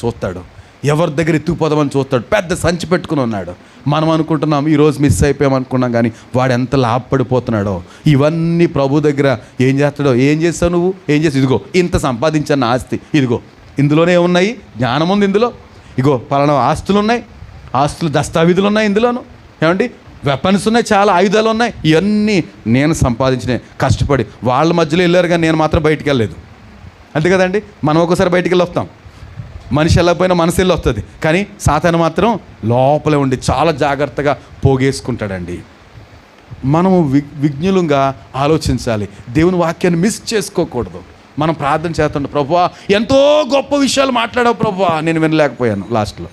చూస్తాడు, పెద్ద సంచి పెట్టుకుని ఉన్నాడు. మనం అనుకుంటున్నాం ఈరోజు మిస్ అయిపోయామనుకున్నాం, కానీ వాడు ఎంత లాభపడిపోతున్నాడో. ఇవన్నీ ప్రభు దగ్గర ఏం చేస్తాడో, ఏం చేస్తావు నువ్వు, ఏం చేస్తావు, ఇదిగో ఇంత సంపాదించిన ఆస్తి, ఇదిగో ఇందులోనే ఉన్నాయి, జ్ఞానం ఉంది ఇందులో, ఇగో పలానా ఆస్తులు దస్తావేజులు ఉన్నాయి ఇందులోను, ఏమండి వెపన్స్ ఉన్నాయి, చాలా ఆయుధాలు ఉన్నాయి. ఇవన్నీ నేను సంపాదించినే, కష్టపడి. వాళ్ళ మధ్యలో వెళ్ళారు కానీ నేను మాత్రం బయటికి వెళ్ళలేదు. అంతే కదండి, మనం ఒకసారి బయటికి వెళ్ళి వస్తాం, మనిషి వెళ్ళకపోయినా మనసు వెళ్ళి వస్తుంది. కానీ సాతాను మాత్రం లోపలే ఉండి చాలా జాగ్రత్తగా పోగేసుకుంటాడండి. మనము విజ్ఞులంగా ఆలోచించాలి, దేవుని వాక్యాన్ని మిస్ చేసుకోకూడదు. మనం ప్రార్థన చేస్తుంటాం, ప్రభువా ఎంతో గొప్ప విషయాలు మాట్లాడావు ప్రభువా, నేను వినలేకపోయాను. లాస్ట్లో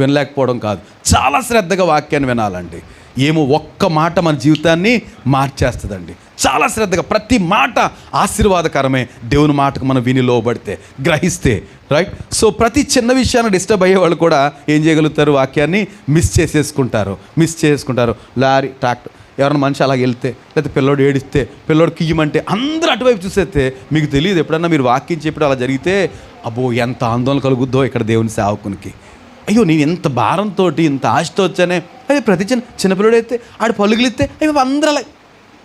వినలేకపోవడం కాదు, చాలా శ్రద్ధగా వాక్యాన్ని వినాలండి. ఏమో ఒక్క మాట మన జీవితాన్ని మార్చేస్తుందండి. చాలా శ్రద్ధగా ప్రతి మాట ఆశీర్వాదకరమే, దేవుని మాటకు మనం విని లోబడితే, గ్రహిస్తే, రైట్. సో ప్రతి చిన్న విషయాన్ని డిస్టర్బ్ అయ్యే వాళ్ళు కూడా ఏం చేయగలుగుతారు, వాక్యాన్ని మిస్ చేసుకుంటారు. లారీ ట్రాక్టర్ ఎవరైనా మనిషి అలాగ వెళ్తే, లేకపోతే పిల్లోడు ఏడిస్తే, పిల్లోడు కియ్యమంటే అందరూ అటువైపు చూసేస్తే, మీకు తెలియదు ఎప్పుడన్నా మీరు వాక్యం చెప్పడం అలా జరిగితే, అబ్బో ఎంత ఆందోళన కలుగుద్దో ఇక్కడ దేవుని సేవకునికి. అయ్యో నేను ఇంత భారంతో ఇంత ఆశతో వచ్చానే. అదే ప్రతి చిన్నపిల్లడు అయితే ఆడు పలుగులిస్తే అయ్యో అందరూ అలా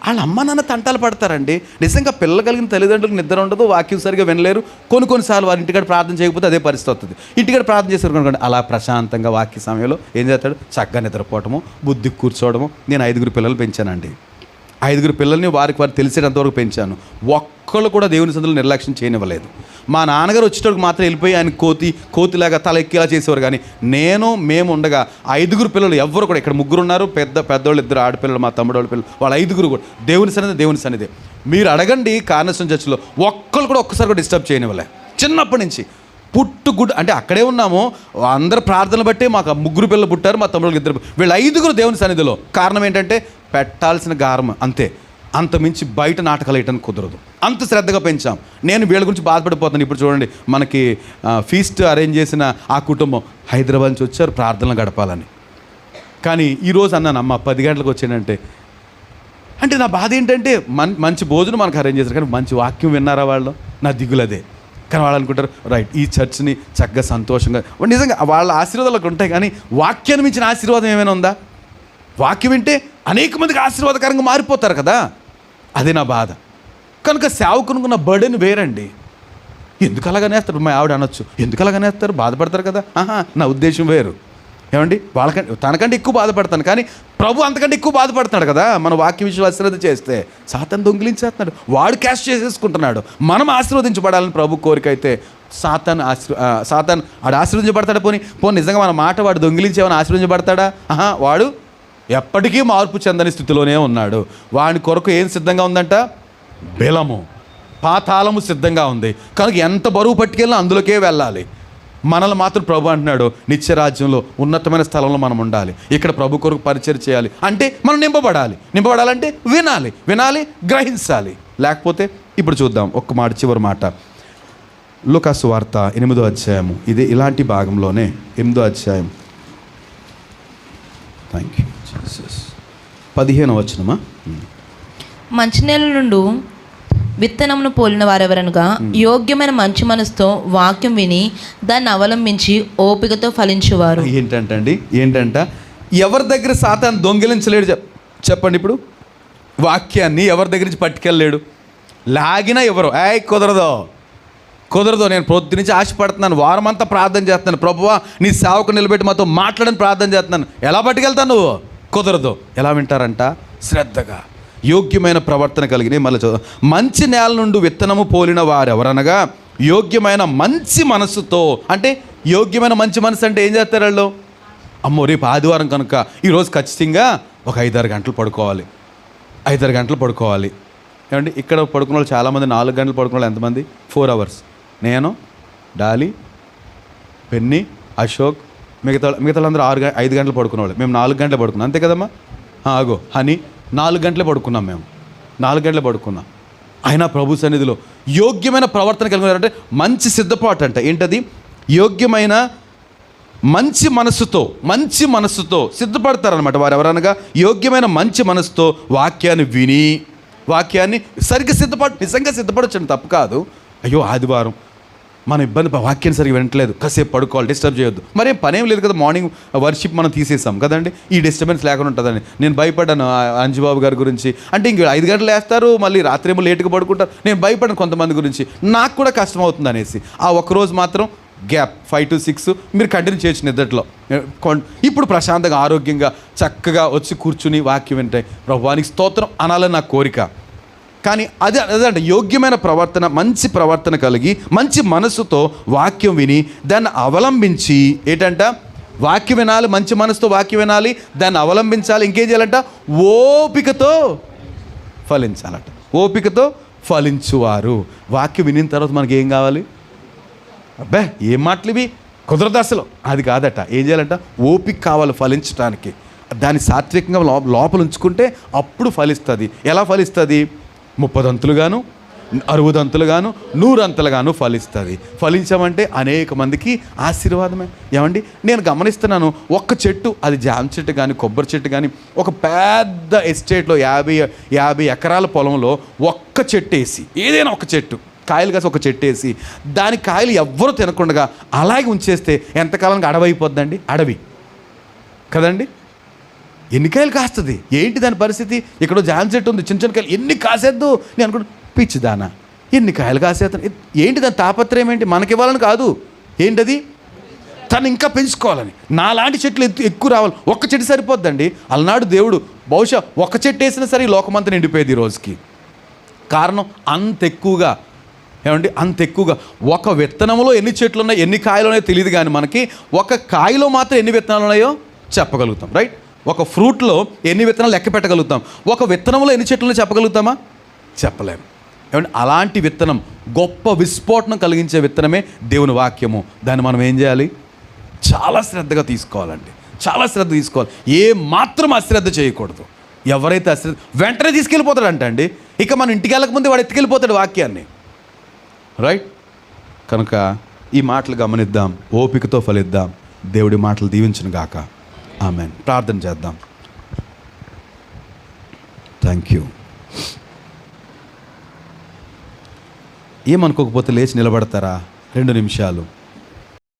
వాళ్ళ అమ్మ నాన్న తంటాలు పడతారండి. నిజంగా పిల్లలు కలిగిన తల్లిదండ్రులకు నిద్ర ఉండదు, వాక్యం సరిగా వినలేరు. కొన్నిసార్లు వారి ఇంటికాడ ప్రార్థన చేయకపోతే అదే పరిస్థితి వస్తుంది. ఇంటికాడ ప్రార్థన చేశారు అనుకోండి, అలా ప్రశాంతంగా వాక్య సమయంలో ఏం చేస్తాడు, చక్కగా నిద్రపోవటము, బుద్ధికి కూర్చోవడము. నేను 5 పిల్లలు పెంచానండి. 5 పిల్లల్ని వారికి తెలిసేటంతవరకు పెంచాను. ఒక్కళ్ళు కూడా దేవుని సందులో నిర్లక్ష్యం చేయనివ్వలేదు. మా నాన్నగారు వచ్చేటప్పుడు మాత్రం వెళ్ళిపోయి ఆయన కోతిలాగా తల ఎక్కేలా చేసేవారు. కానీ మేము ఉండగా 5 పిల్లలు ఎవ్వరు కూడా, ఇక్కడ 3 ఉన్నారు, పెద్దోళ్ళు 2 ఆడపిల్లలు, మా తమ్ముడు వాళ్ళ పిల్లలు, వాళ్ళ 5 కూడా దేవుని సన్నిధి. మీరు అడగండి కార్నర్స్టోన్ చర్చ్లో, ఒక్కళ్ళు కూడా ఒక్కసారి కూడా డిస్టర్బ్ చేయనివ్వలే. చిన్నప్పటి నుంచి పుట్టుగుడ్డు అంటే అక్కడే ఉన్నాము, అందరు ప్రార్థనలు బట్టి మాకు 3 పిల్లలు పుట్టారు, మా తమ్ముళ్ళకి 2, వీళ్ళు 5 దేవుని సన్నిధిలో. కారణం ఏంటంటే పెట్టాల్సిన గారం అంతే, అంత మించి బయట నాటకాలు వేయటానికి కుదరదు. అంత శ్రద్ధగా పెంచాం. నేను వీళ్ళ గురించి బాధపడిపోతాను. ఇప్పుడు చూడండి, మనకి ఫీస్ట్ అరేంజ్ చేసిన ఆ కుటుంబం హైదరాబాద్ నుంచి వచ్చారు ప్రార్థనలు గడపాలని. కానీ ఈరోజు అన్నాను, అమ్మ 10 గంటలకు వచ్చానంటే, అంటే నా బాధ ఏంటంటే మంచి భోజనం మనకు అరేంజ్ చేశారు, కానీ మంచి వాక్యం విన్నారా వాళ్ళు, నా దిగులదే. కానీ వాళ్ళు అనుకుంటారు రైట్, ఈ చర్చ్ని చక్కగా సంతోషంగా, నిజంగా వాళ్ళ ఆశీర్వాదాలకు ఉంటాయి. కానీ వాక్యాన్ని మించిన ఆశీర్వాదం ఏమైనా ఉందా? వాక్యం వింటే అనేక మందికి ఆశీర్వాదకరంగా మారిపోతారు కదా, అదే నా బాధ. కనుక సేవకునుకున్న బర్డెన్ వేరండి. ఎందుకు అలాగనేస్తారు, మా ఆవిడ అనొచ్చు, ఎందుకు అలాగనేస్తారు, బాధపడతారు కదా. నా ఉద్దేశం వేరు. ఏమండి, వాళ్ళకంటే తనకంటే ఎక్కువ బాధపడతాను, కానీ ప్రభు అంతకంటే ఎక్కువ బాధపడుతున్నాడు కదా. మన వాక్య విషయంలో అశ్రద్ధ చేస్తే సాతాను దొంగిలించేస్తున్నాడు, వాడు క్యాష్ చేసేసుకుంటున్నాడు. మనం ఆశీర్వదించబడాలని ప్రభు కోరిక అయితే సాతాను వాడు ఆశీర్వదించబడతాడా? పోనీ నిజంగా మన మాట వాడు దొంగిలించేమని ఆశీర్వదించబడతాడా? వాడు ఎప్పటికీ మార్పు చెందని స్థితిలోనే ఉన్నాడు. వాడి కొరకు ఏం సిద్ధంగా ఉందంట, బెలము, పాతాళము సిద్ధంగా ఉంది. కనుక ఎంత బరువు పట్టుకెళ్ళినా అందులోకే వెళ్ళాలి. మనల్ని మాత్రం ప్రభు అంటున్నాడు, నిత్యరాజ్యంలో ఉన్నతమైన స్థలంలో మనం ఉండాలి. ఇక్కడ ప్రభు కొరకు పరిచయం చేయాలి అంటే మనం నింపబడాలంటే వినాలి, గ్రహించాలి. లేకపోతే ఇప్పుడు చూద్దాం ఒక్క మాట, చివరి మాట, లూకా సువార్త 8వ అధ్యాయము. ఇది ఇలాంటి భాగంలోనే 8వ అధ్యాయం, థ్యాంక్ యూ జీసస్, 15వ వచనమా. మంచినీళ్ళ నుండి విత్తనమును పోలిన వారెవరనగా యోగ్యమైన మంచి మనసుతో వాక్యం విని దాన్ని అవలంబించి ఓపికతో ఫలించువారు. ఏంటంట ఎవరి దగ్గర సాతాను దొంగిలించలేడు చెప్పండి. ఇప్పుడు వాక్యాన్ని ఎవరి దగ్గర నుంచి పట్టుకెళ్ళలేడు, లాగినా ఎవరు కుదరదు. నేను పొద్దు నుంచి ఆశపడుతున్నాను, వారం అంతా ప్రార్థన చేస్తున్నాను, ప్రభువా నీ సేవకు నిలబెట్టి మాతో మాట్లాడని ప్రార్థన చేస్తున్నాను, ఎలా పట్టుకెళ్తాను నువ్వు? కుదరదు. ఎలా వింటారంట? శ్రద్ధగా. యోగ్యమైన ప్రవర్తన కలిగిన మళ్ళీ చదువు. మంచి నేల నుండి విత్తనము పోలిన వారెవరనగా యోగ్యమైన మంచి మనసుతో. అంటే యోగ్యమైన మంచి మనసు అంటే ఏం చేస్తారు వాళ్ళు? అమ్మో రేపు ఆదివారం కనుక ఈరోజు ఖచ్చితంగా ఒక 5-6 గంటలు పడుకోవాలి, 5-6 గంటలు పడుకోవాలి. ఏమండి ఇక్కడ పడుకున్న వాళ్ళు చాలామంది 4 గంటలు పడుకున్న వాళ్ళు ఎంతమంది? 4 అవర్స్. నేను, డాలీ, పెన్ని, అశోక్, మిగతా వాళ్ళందరూ 5 గంటలు పడుకునే వాళ్ళు. మేము 4 గంటలు పడుకున్నాం, అంతే కదమ్మా? ఆగో హనీ 4 గంటలే పడుకున్నాం, మేము 4 గంటలే పడుకున్నాం. అయినా ప్రభు సన్నిధిలో యోగ్యమైన ప్రవర్తన కలిగినారంటే మంచి సిద్ధపాటు అంట. ఏంటది? యోగ్యమైన మంచి మనస్సుతో సిద్ధపడతారనమాట వారు. ఎవరనగా యోగ్యమైన మంచి మనసుతో వాక్యాన్ని విని, వాక్యాన్ని సరిగ్గా నిజంగా సిద్ధపడొచ్చండి, తప్పు కాదు. అయ్యో ఆదివారం మన ఇబ్బంది, వాక్యాన్ని సరిగ్గా వినట్లేదు, కాసేపు పడుకోవాలి, డిస్టర్బ్ చేయొద్దు. మరేం పనేం లేదు కదా, మార్నింగ్ వర్షిప్ మనం తీసేసాం కదండి, ఈ డిస్టర్బెన్స్ లేకుండా ఉంటుందని. నేను భయపడ్డాను అంజుబాబు గారి గురించి. అంటే ఇంక 5 గంటలు వేస్తారు, మళ్ళీ రాత్రేమో లేటుగా పడుకుంటారు. నేను భయపడ్డాను కొంతమంది గురించి, నాకు కూడా కష్టం అవుతుంది అనేసి. ఆ ఒక్కరోజు మాత్రం గ్యాప్ 5 to 6 మీరు కంటిన్యూ చేయొచ్చు నిద్రలో. ఇప్పుడు ప్రశాంతంగా ఆరోగ్యంగా చక్కగా వచ్చి కూర్చుని వాక్యం వింటాయి. ప్రభువానికి స్తోత్రం అనాలని నా కోరిక. కానీ అదే యోగ్యమైన ప్రవర్తన, మంచి ప్రవర్తన కలిగి మంచి మనసుతో వాక్యం విని దాన్ని అవలంబించి, ఏంటంట వాక్యం వినాలి, మంచి మనసుతో వాక్యం వినాలి, దాన్ని అవలంబించాలి. ఇంకేం చేయాలంట? ఓపికతో ఫలించాలట. ఓపికతో ఫలించువారు. వాక్యం వినిన తర్వాత మనకి ఏం కావాలి? అబ్బే ఏం మాటలు ఇవి, కుదరదు అసలు. అది కాదట. ఏం చేయాలంట? ఓపిక కావాలి ఫలించడానికి. దాన్ని సాత్వికంగా లోపల ఉంచుకుంటే అప్పుడు ఫలిస్తుంది. ఎలా ఫలిస్తుంది? 30 అంతులుగాను, 60 అంతులుగాను, 100 అంతులుగాను ఫలిస్తుంది. ఫలించామంటే అనేక మందికి ఆశీర్వాదమే. ఏమండి నేను గమనిస్తున్నాను, ఒక్క చెట్టు, అది జామ చెట్టు కానీ కొబ్బరి చెట్టు కానీ, ఒక పెద్ద ఎస్టేట్లో 50 ఎకరాల పొలంలో ఒక్క చెట్టు వేసి, ఏదైనా ఒక చెట్టు కాయలు కాసి ఒక చెట్టు వేసి దాని కాయలు ఎవ్వరూ తినకుండా అలాగే ఉంచేస్తే ఎంతకాలానికి అడవి అయిపోద్దండి? అడవి కదండి. ఎన్ని కాయలు కాస్తుంది? ఏంటి దాని పరిస్థితి? ఇక్కడ జామ చెట్టు ఉంది, చిన్న చిన్న కాయలు ఎన్ని కాసేద్దు. నేను అనుకుంటా పిచ్చిదానా, ఎన్ని కాయలు కాసేస్తాను. ఏంటి దాని తాపత్రయం? ఏంటి? మనకి ఇవ్వాలని కాదు, ఏంటది? తను ఇంకా పెంచుకోవాలని. నాలాంటి చెట్లు ఎక్కువ రావాలి. ఒక్క చెట్టు సరిపోద్దండి. అలనాడు దేవుడు బహుశా ఒక్క చెట్టు వేసినా సరే ఈ లోకమంతా నిండిపోయేది ఈ రోజుకి. కారణం అంత ఎక్కువగా, ఏమండి అంత ఎక్కువగా. ఒక విత్తనంలో ఎన్ని చెట్లు ఉన్నాయి, ఎన్ని కాయలు ఉన్నాయో తెలియదు, కానీ మనకి ఒక కాయలో మాత్రం ఎన్ని విత్తనాలు ఉన్నాయో చెప్పగలుగుతాం. రైట్? ఒక ఫ్రూట్లో ఎన్ని విత్తనాలు లెక్క పెట్టగలుగుతాం. ఒక విత్తనంలో ఎన్ని చెట్లు ఉన్నాయో చెప్పగలుగుతామా? చెప్పలేము. ఏమంటే అలాంటి విత్తనం, గొప్ప విస్ఫోటనం కలిగించే విత్తనమే దేవుని వాక్యము. దాన్ని మనం ఏం చేయాలి? చాలా శ్రద్ధగా తీసుకోవాలండి, చాలా శ్రద్ధ తీసుకోవాలి. ఏ మాత్రం అశ్రద్ధ చేయకూడదు. ఎవరైతే అశ్రద్ధ వెంటనే తీసుకెళ్ళిపోతాడంట అండి. ఇక మన ఇంటికి వెళ్ళకముందే వాడు ఎత్తుకెళ్ళిపోతాడు వాక్యాన్ని. రైట్? కనుక ఈ మాటలు గమనిద్దాం, ఓపికతో ఫలిద్దాం. దేవుడి మాటలు దీవించును గాక. ఆమేన్. ప్రార్థన చేద్దాం. Thank you. ఏమనుకోకపోతే లేచి నిలబడతారా 2 నిమిషాలు?